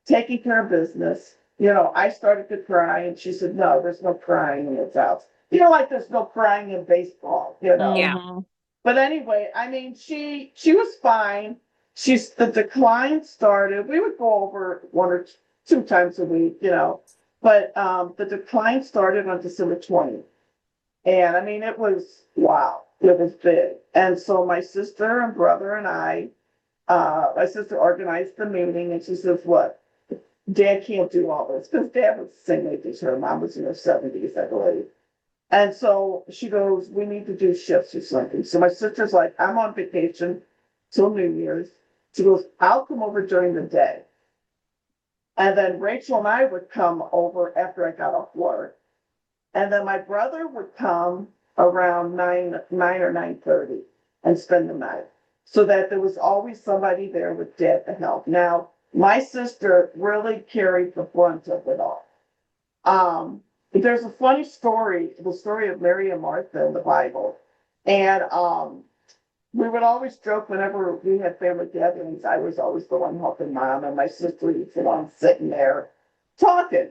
taking care of business. I started to cry, and she said, "No, there's no crying in this house." Like there's no crying in baseball. Yeah. Mm-hmm. But anyway, I mean, she was fine. The decline started. We would go over one or two times a week. But the decline started on December 20th. And I mean, it was wow, it was big. And so my sister and brother and my sister organized the meeting, and she says, "What? Dad can't do all this," because Dad was the same age as her. Mom was in her 70s, I believe. And so she goes, "We need to do shifts or something." So my sister's like, "I'm on vacation till New Year's." She goes, "I'll come over during the day." And then Rachel and I would come over after I got off work. And then my brother would come around 9 or 9:30 and spend the night. So that there was always somebody there with Dad to help. Now, my sister really carried the brunt of it all. There's a funny story, the story of Mary and Martha in the Bible. And we would always joke whenever we had family gatherings, I was always the one helping mom, and my sister would sit on sitting there talking.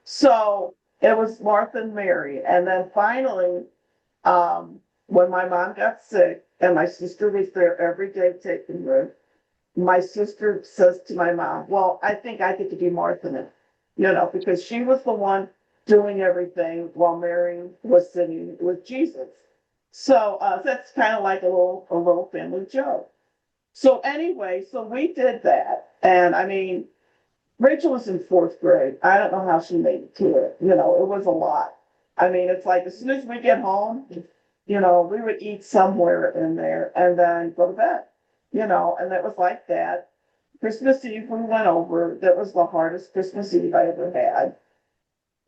So it was Martha and Mary. And then finally, when my mom got sick and my sister was there every day taking her, my sister says to my mom, "Well, I think I get to be Martha now," because she was the one doing everything while Mary was sitting with Jesus. So that's kind of like a little family joke. So anyway, so we did that, and I mean, Rachel was in fourth grade. I don't know how she made it to it. It was a lot. I mean, it's like as soon as we get home, we would eat somewhere in there and then go to bed. And it was like that. Christmas Eve, we went over. That was the hardest Christmas Eve I ever had.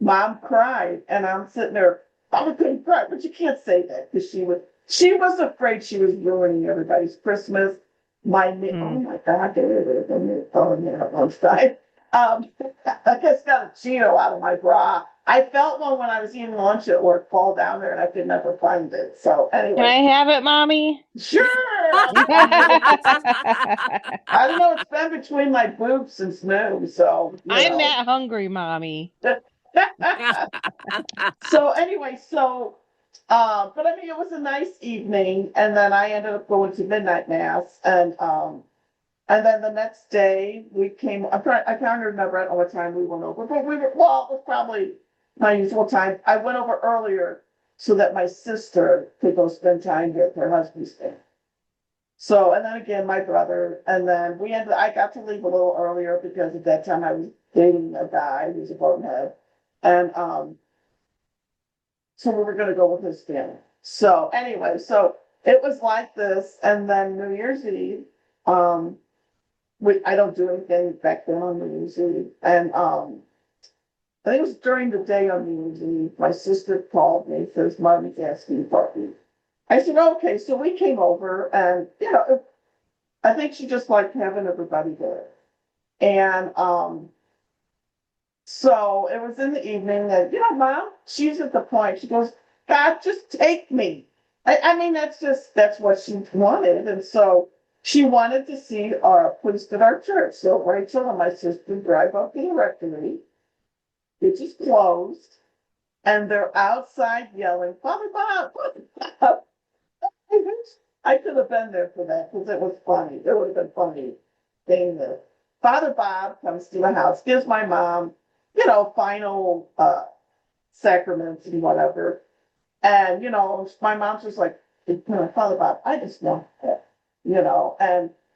Mom cried, and I'm sitting there, Mama couldn't cry, but you can't say that because she was afraid she was ruining everybody's Christmas. Oh Hmm. my God, there it is. Oh, yeah, one side. I just got a Cheeto out of my bra. I felt one when I was eating lunch at work fall down there and I could never find it. So Can anyway, I have it, mommy? sure. I don't know. It's been between my boobs since noon. So, I'm that hungry, mommy. So anyway, but I mean, it was a nice evening, and then I ended up going to midnight mass, and then the next day we came. I can't remember at what time we went over, but well, it was probably my usual time. I went over earlier so that my sister could go spend time with her husband's family. So, and then again, my brother, and then I got to leave a little earlier because at that time I was dating a guy who's a bonehead. And, so we were going to go with his family. So anyway, so it was like this. And then New Year's Eve, um, I don't do anything back then on New Year's Eve. And, I think it was during the day on New Year's Eve, my sister called me, says, Mommy's asking for you. I said, okay. So we came over and, I think she just liked having everybody there. And so it was in the evening that, Mom, she's at the point. She goes, God, just take me. I mean, that's what she wanted. And so she wanted to see our priest at our church. So Rachel and my sister drive up to the rectory, which is closed, and they're outside yelling, Father Bob, Father Bob. I could have been there for that because it was funny. It would have been funny being there. Father Bob comes to the house, gives my mom, final sacraments and whatever. And, my mom's just like, Father Bob, I just want that,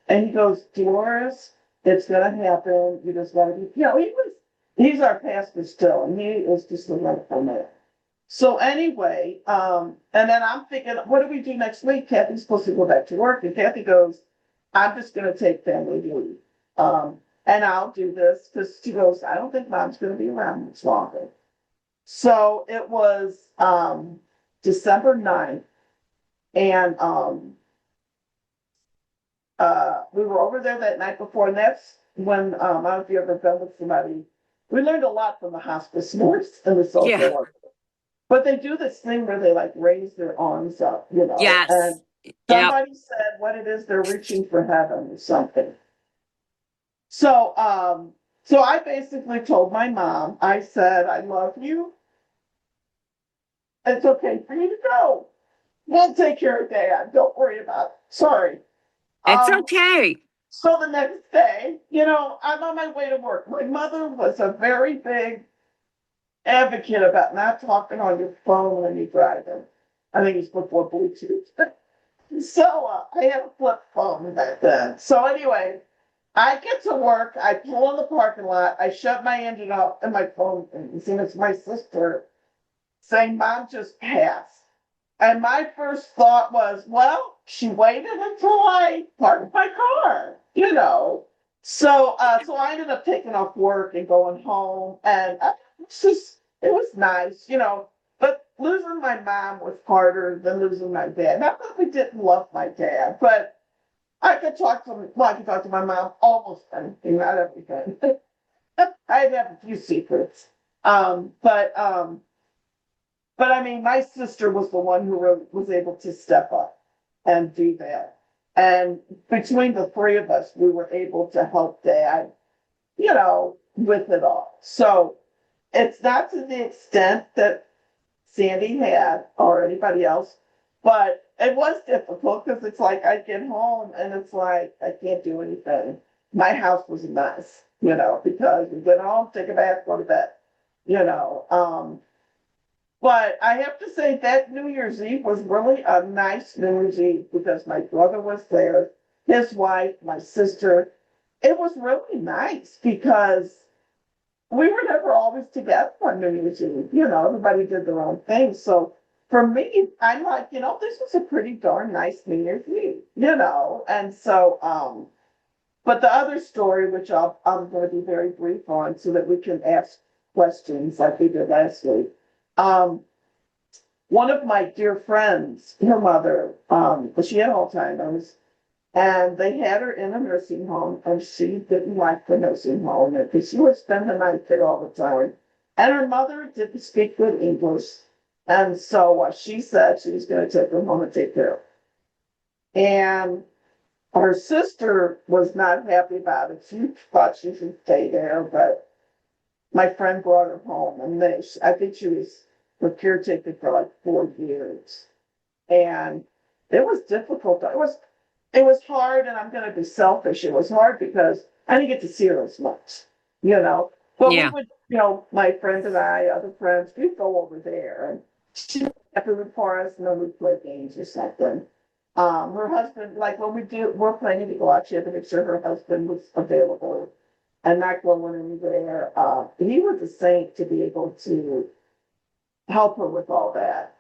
and he goes, Dolores, it's going to happen. You just got to be, he's our pastor still, and he is just a wonderful man. So anyway, and then I'm thinking, what do we do next week? Kathy's supposed to go back to work, and Kathy goes, I'm just going to take family leave. And I'll do this because she goes, I don't think Mom's going to be around much longer. So it was December 9th, and we were over there that night before, and that's when, I don't know if you ever been with somebody, we learned a lot from the hospice nurse and the social Yeah. worker. But they do this thing where they like raise their arms up, Yes. and Yep. somebody said what it is, they're reaching for heaven or something. So I basically told my mom, I said, I love you. It's okay for you to go. We'll take care of Dad. Don't worry about it. Sorry. It's Um, okay. so the next day, I'm on my way to work. My mother was a very big advocate about not talking on your phone when you're driving. I think it's before Bluetooth. So I had a flip phone back then. So anyway, I get to work. I pull in the parking lot. I shut my engine off, and my phone rings, and it's my sister saying, "Mom just passed." And my first thought was, well, she waited until I parked my car. So I ended up taking off work and going home, and it was nice. But losing my mom was harder than losing my dad. Not that we didn't love my dad, but I could talk to my mom almost anything, not everything. I'd have a few secrets. But I mean, my sister was the one who really was able to step up and do that. And between the three of us, we were able to help Dad, with it all. So it's not to the extent that Sandy had or anybody else, but it was difficult because it's like I get home and it's like I can't do anything. My house was a mess, because we get home, take a bath, go to bed, you know. But I have to say that New Year's Eve was really a nice New Year's Eve because my brother was there, his wife, my sister. It was really nice because we were never always together on New Year's Eve. Everybody did their own thing. So for me, I'm like, this was a pretty darn nice New Year's Eve. And so, but the other story, which I'm going to be very brief on so that we can ask questions like we did last week. Um, One of my dear friends, her mother, she had Alzheimer's, and they had her in a nursing home, and she didn't like the nursing home because she would spend the night there all the time. And her mother didn't speak good English, and so she said she was going to take her home and take care of her. And her sister was not happy about it. She thought she should stay there, but my friend brought her home, and I think she was the caretaker for like 4 years, and it was difficult. It was hard, and I'm going to be selfish. It was hard because I didn't get to see her as much, you know. But we Yeah. would, my friend and I, other friends, we'd go over there, and she would have to root for us, and then we'd play games or something. Her husband, like when we're planning to go out, she had to make sure her husband was available and not going anywhere. He was a saint to be able to help her with all that.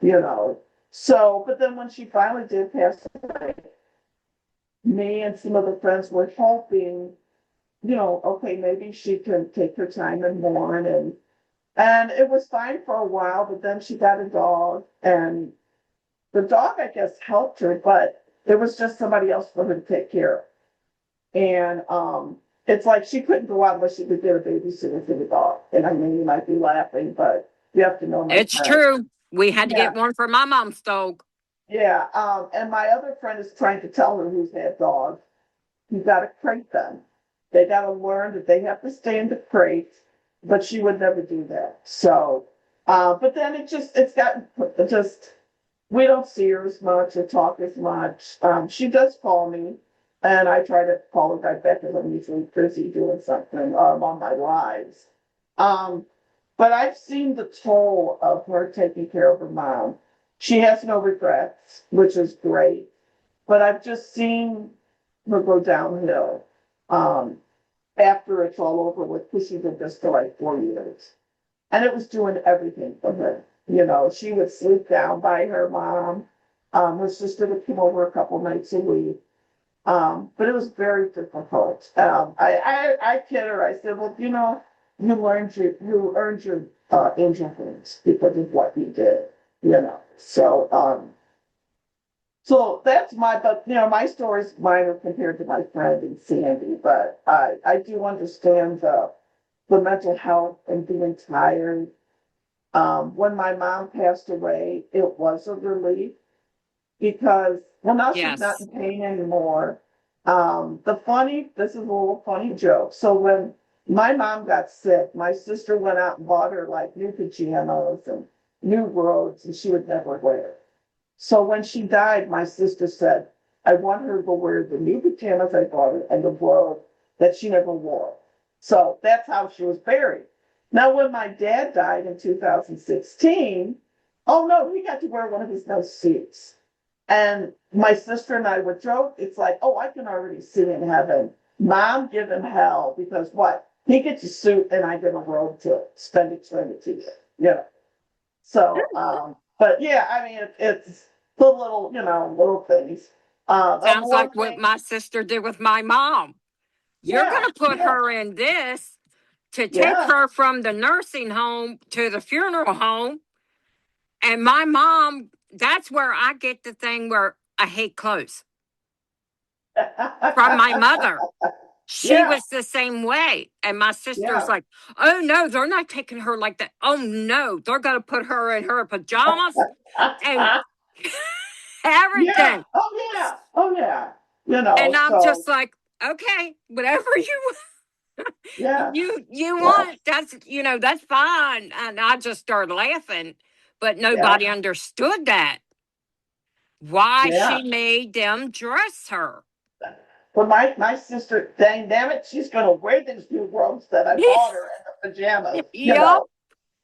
So, but then when she finally did pass away, me and some other friends were hoping, okay, maybe she can take her time and mourn, and it was fine for a while, but then she got a dog, and the dog, I guess, helped her, but there was just somebody else for her to take care of. And it's like she couldn't go out unless she could get a babysitter for the dog. And I mean, you might be laughing, but you have to know my It's friend. true. We had to Yeah, get one for my mom's dog. yeah. And my other friend is trying to tell her who's had dogs, you got to crate them. They got to learn that they have to stay in the crate, but she would never do that. So, but then it's gotten just, we don't see her as much or talk as much. She does call me, and I try to call her right back because I'm usually busy doing something on my lives. Um, but I've seen the toll of her taking care of her mom. She has no regrets, which is great. But I've just seen her go downhill um, after it's all over with, because she did this for like 4 years. And it was doing everything for her. She would sleep down by her mom. Her sister would come over a couple nights a week. But it was very difficult. I kid her. I said, well, you earned your angel wings because of what you did. So that's my story's minor compared to my friend and Sandy, but I do understand the mental health and being tired. When my mom passed away, it was a relief because, well, now she's not in Yes. pain anymore. This is a little funny joke. So when my mom got sick, my sister went out and bought her like new pajamas and new robes, and she would never wear. So when she died, my sister said, I want her to wear the new pajamas I bought her and the robe that she never wore. So that's how she was buried. Now, when my dad died in 2016, oh no, he got to wear one of his no suits. And my sister and I would joke, it's like, oh, I can already see in heaven. Mom, give him hell because what? He gets a suit and I get a robe to spend eternity with. So, but yeah, I mean, it's the little things. A Sounds more like what thing, my sister did with my mom. You're going yeah, to put yeah, her in this to take yeah. her from the nursing home to the funeral home. And my mom, that's where I get the thing where I hate clothes from my mother. She Yeah, was the same way. And my sister's yeah. like, oh no, they're not taking her like that. Oh no, they're going to put her in her pajamas and Yeah. everything. Oh yeah. Oh yeah. And I'm So just like, okay, whatever yeah, you yeah, want, that's fine. And I just started laughing, but yeah, nobody understood that. Why yeah. she made them dress her. But my sister, dang damn it, she's gonna wear these new robes that I bought her and the pajamas, Yep.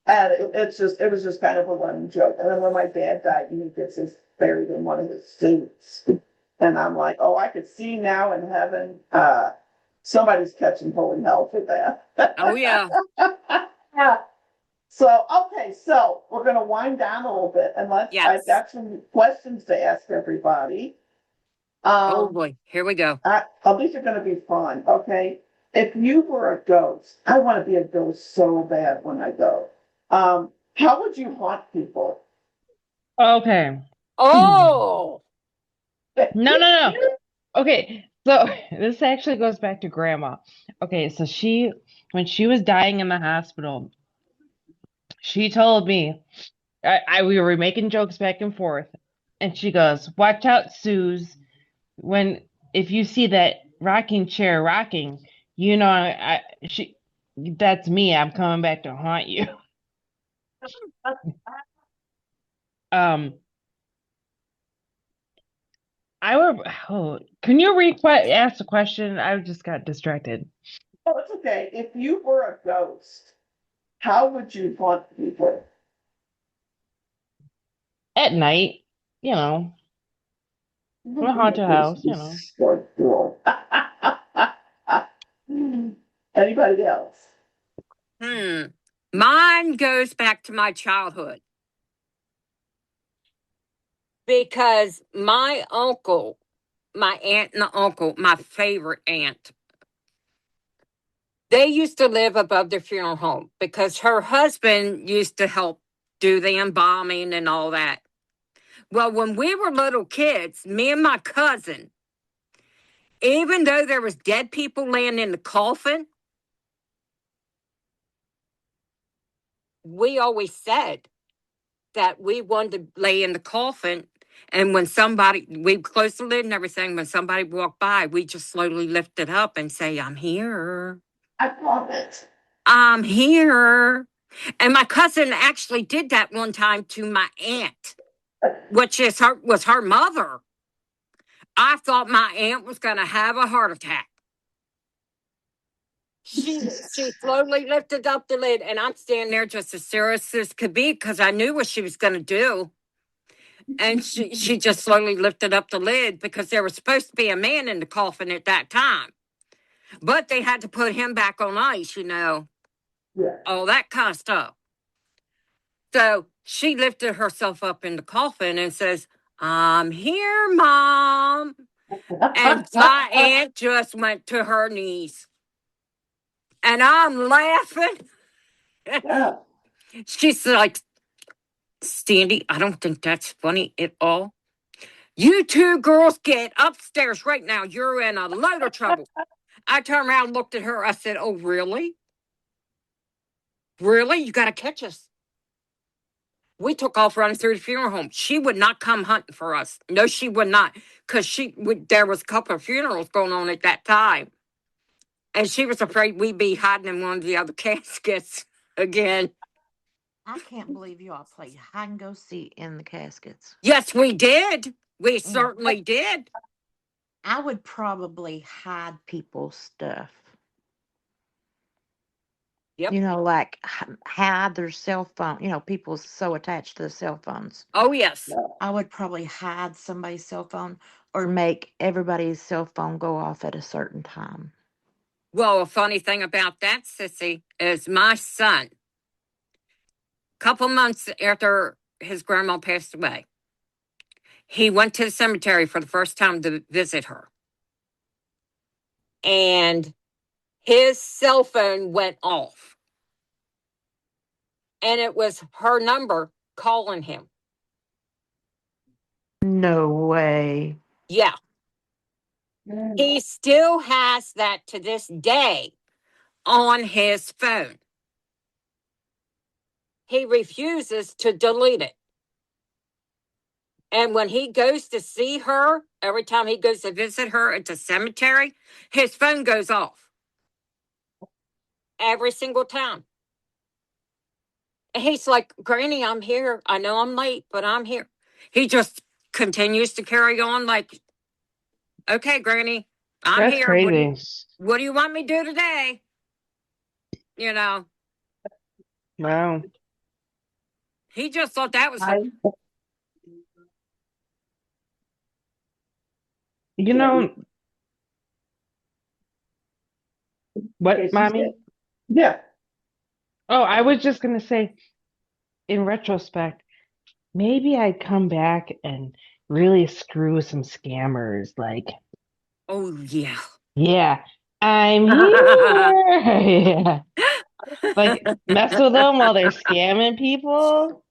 And it was just kind of a running joke. And then when my dad died, he gets his buried in one of his suits. And I'm like, oh, I could see now in heaven, somebody's catching holy hell for Oh yeah. that. Yeah. So, okay, so we're going to wind down a little bit, and I've Yes. got some questions to ask everybody. Oh Um, boy. Here we go. these are going to be fun. Okay. if you were a ghost, I want to be a ghost so bad when I go. How would you haunt people? Okay. Oh, No, no, no. Okay, so this actually goes back to grandma. Okay, so when she was dying in the hospital, she told me, we were making jokes back and forth, and she goes, "Watch out, Suze. When if you see that rocking chair rocking, that's me. I'm coming back to haunt you." Um, I would. Oh, can you ask the question? I just got distracted. Oh, it's okay. If you were a ghost, how would you haunt people? At night, you know, You in a would be a haunted ghost house, be so cool. Anybody else? hmm. Mine goes back to my childhood because my uncle, my aunt and the uncle, my favorite aunt, they used to live above their funeral home because her husband used to help do the embalming and all that. Well, when we were little kids, me and my cousin, even though there was dead people laying in the coffin, we always said that we wanted to lay in the coffin. And when we closed the lid and everything, when somebody walked by, we just slowly lift it up and say, I'm here. I love it. I'm here. And my cousin actually did that one time to my aunt, which was her mother. I thought my aunt was going to have a heart attack. She slowly lifted up the lid, and I'm standing there just as serious as could be because I knew what she was going to do. And she just slowly lifted up the lid because there was supposed to be a man in the coffin at that time, but they had to put him back on ice, Yeah. all that kind of stuff. So she lifted herself up in the coffin and says, I'm here, Mom. And my aunt just went to her knees. And I'm laughing. Yeah. She's like, Sandy, I don't think that's funny at all. You two girls get upstairs right now. You're in a load of trouble. I turned around, looked at her. I said, oh, really? Really? You got to catch us. We took off running through the funeral home. She would not come hunting for us. No, she would not. Because there was a couple of funerals going on at that time. And she was afraid we'd be hiding in one of the other caskets again. I can't believe you all played hide and go seek in the caskets. Yes, we did. We Mm. certainly did. I would probably hide people's stuff. Yep. Like hide their cell phone. People so attached to the cell phones. Oh, yes. I would probably hide somebody's cell phone or make everybody's cell phone go off at a certain time. Well, a funny thing about that, Sissy, is my son, a couple months after his grandma passed away, he went to the cemetery for the first time to visit her. And his cell phone went off. And it was her number calling him. No way. Yeah. He still has that to this day on his phone. He refuses to delete it. And when he goes to see her, every time he goes to visit her at the cemetery, his phone goes off. Every single time. And he's like, Granny, I'm here. I know I'm late, but I'm here. He just continues to carry on like, okay, Granny, I'm That's here. crazy. What do you want me to do today? You know, Wow. he just thought that was I, You yeah, know okay, what, she said, mommy? yeah. Oh, I was just gonna say, in retrospect, maybe I'd come back and really screw some scammers. Like, oh, yeah. yeah, I'm here. Yeah. Like mess with them while they're scamming people.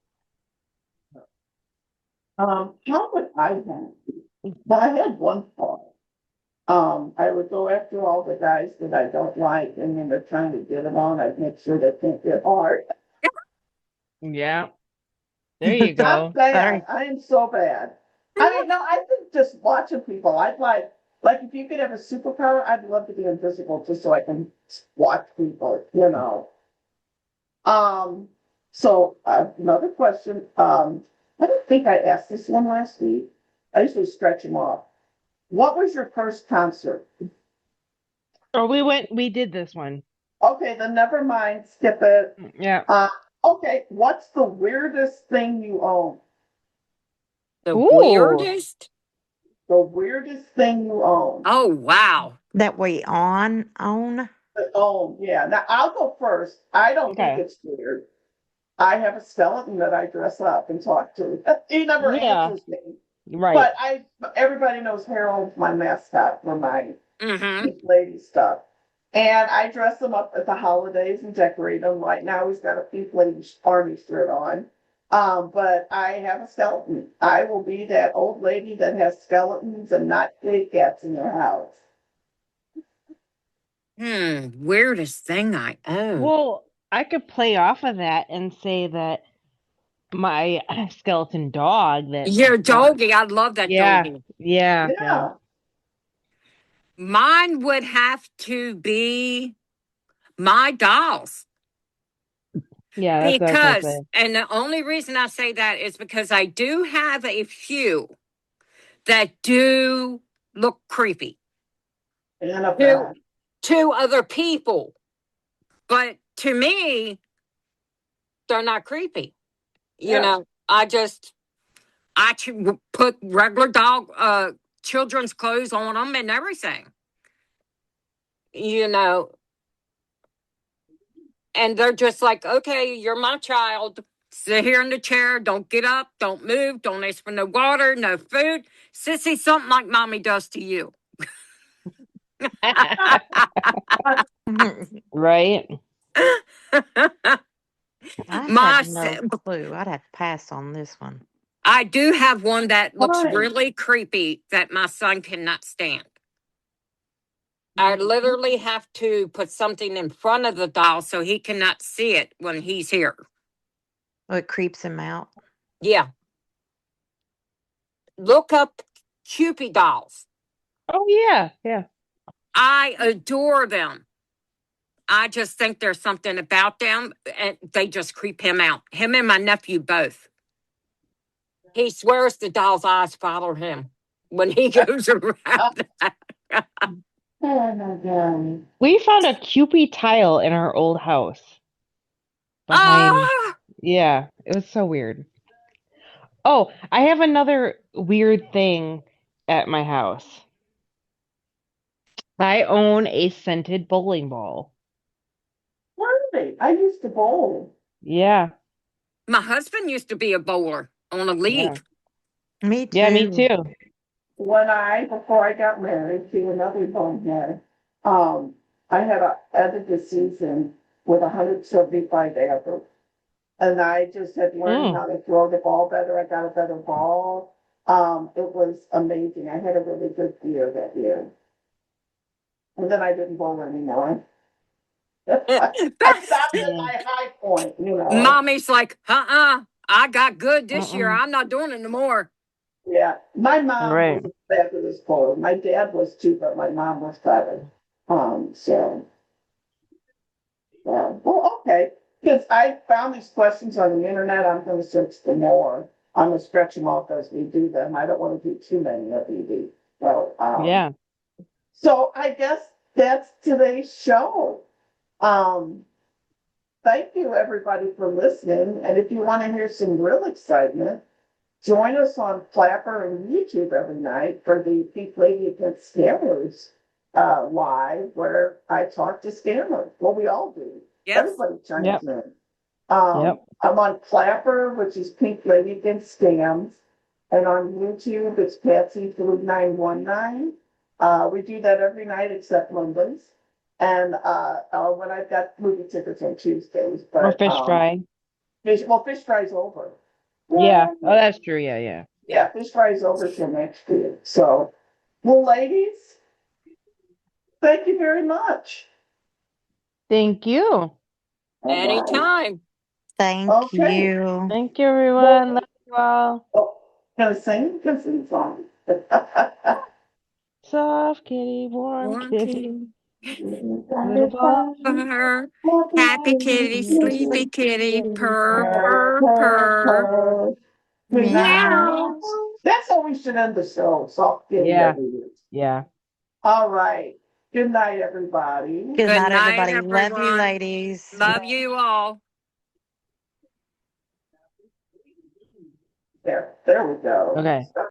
How would I have? But I had one thought. I would go after all the guys that I don't like, and when they're trying to get them on, I'd make sure they think they're hard. Yeah. There you I'm go. bad. Sorry. I am so bad. I mean, no, I think just watching people, I'd like if you could have a superpower, I'd love to be invisible just so I can watch people, you know. Um, so another question. I don't think I asked this one last week. I usually stretch them off. What was your first concert? Or we did this one. Okay, then never mind. Skip it. Yeah. Uh, okay, what's the weirdest thing you own? The Ooh. weirdest? The weirdest thing you own. Oh, wow. That we own. Oh, yeah. Now I'll go first. I don't think Okay. it's weird. I have a skeleton that I dress up and talk to. He never Yeah. answers me. Right. But everybody knows Harold's my mascot for my Mm-hmm. pink lady stuff. And I dress him up at the holidays and decorate him. Right now he's got a pink lady army shirt on. But I have a skeleton. I will be that old lady that has skeletons and not big cats in their house. Weirdest thing I own. Well, I could play off of that and say that my skeleton dog that Your doggy. I love that yeah, doggy. yeah, yeah. Yeah. Mine would have to be my dolls. Yeah, that's what I was gonna Because, say. and the only reason I say that is because I do have a few that do look creepy And a to, bad. to other people. But to me, they're not creepy. You Yeah. know, put regular dog, children's clothes on them and everything. You know, and they're just like, okay, you're my child. Sit here in the chair. Don't get up. Don't move. Don't ask for no water, no food. Sissy, something like mommy does to you. Right? I my, have no clue. I'd have to pass on this one. I do have one that looks Fine. really creepy that my son cannot stand. I literally have to put something in front of the doll so he cannot see it when he's here. Oh, it creeps him out. Yeah. Look up Cupid dolls. Oh yeah, yeah. I adore them. I just think there's something about them and they just creep him out. Him and my nephew both. He swears the doll's eyes follow him when he goes around. Oh my God. We found a Kewpie tile in our old house behind. Ah, Yeah, it was so weird. Oh, I have another weird thing at my house. I own a scented bowling ball. Really? I used to bowl. Yeah, my husband used to be a bowler on a yeah, league. Me yeah, me too. too. Before I got married to another bonehead, I had a ended the season with 175 average. And I just had learned Mm. how to throw the ball better. I got a better ball. It was amazing. I had a really good year that year. And then I didn't bowl anymore. I stopped at Yeah. my high point, you know. Mommy's like, I got good this year. Mm-mm. I'm not doing it no more. Yeah. My mom Right. was a fabulous bowler. My dad was too, but my mom was better. So yeah. Well, okay. Because I found these questions on the internet. I'm going to search them more. I'm going to stretch them off as we do them. I don't want to do too many of these. So, Yeah. so I guess that's today's show. Um, thank you everybody for listening. And if you want to hear some real excitement, join us on Clapper and YouTube every night for the Pink Lady Against Scammers live, where I talk to scammers. Well, we all do. Yes. Everybody chimes Yep. in. Yep. I'm on Clapper, which is Pink Lady Against Scams. And on YouTube, it's Patsy 3919. We do that every night except Mondays. And, when I've got movie tickets on Tuesdays, Or but, fish fry. fish fry's over. Yeah. Oh, that's true. Yeah, yeah. Yeah, fish fry's over till next year. So, well, ladies, thank you very much. Thank you. All right. Anytime. Thank Okay. you. Thank you, everyone. Love you all. Oh, can I sing? Can I sing a song? Soft kitty, warm Warm kitty, kitty, little ball. purr. Happy kitty, sleepy kitty, purr, purr, purr. Meow. Meow. That's how we should end the show. Soft kitty Yeah. every week. Yeah. All right. Good night, everybody. Good Good night, night, everybody. Love you, everyone. ladies. Love you all. There we go. Okay.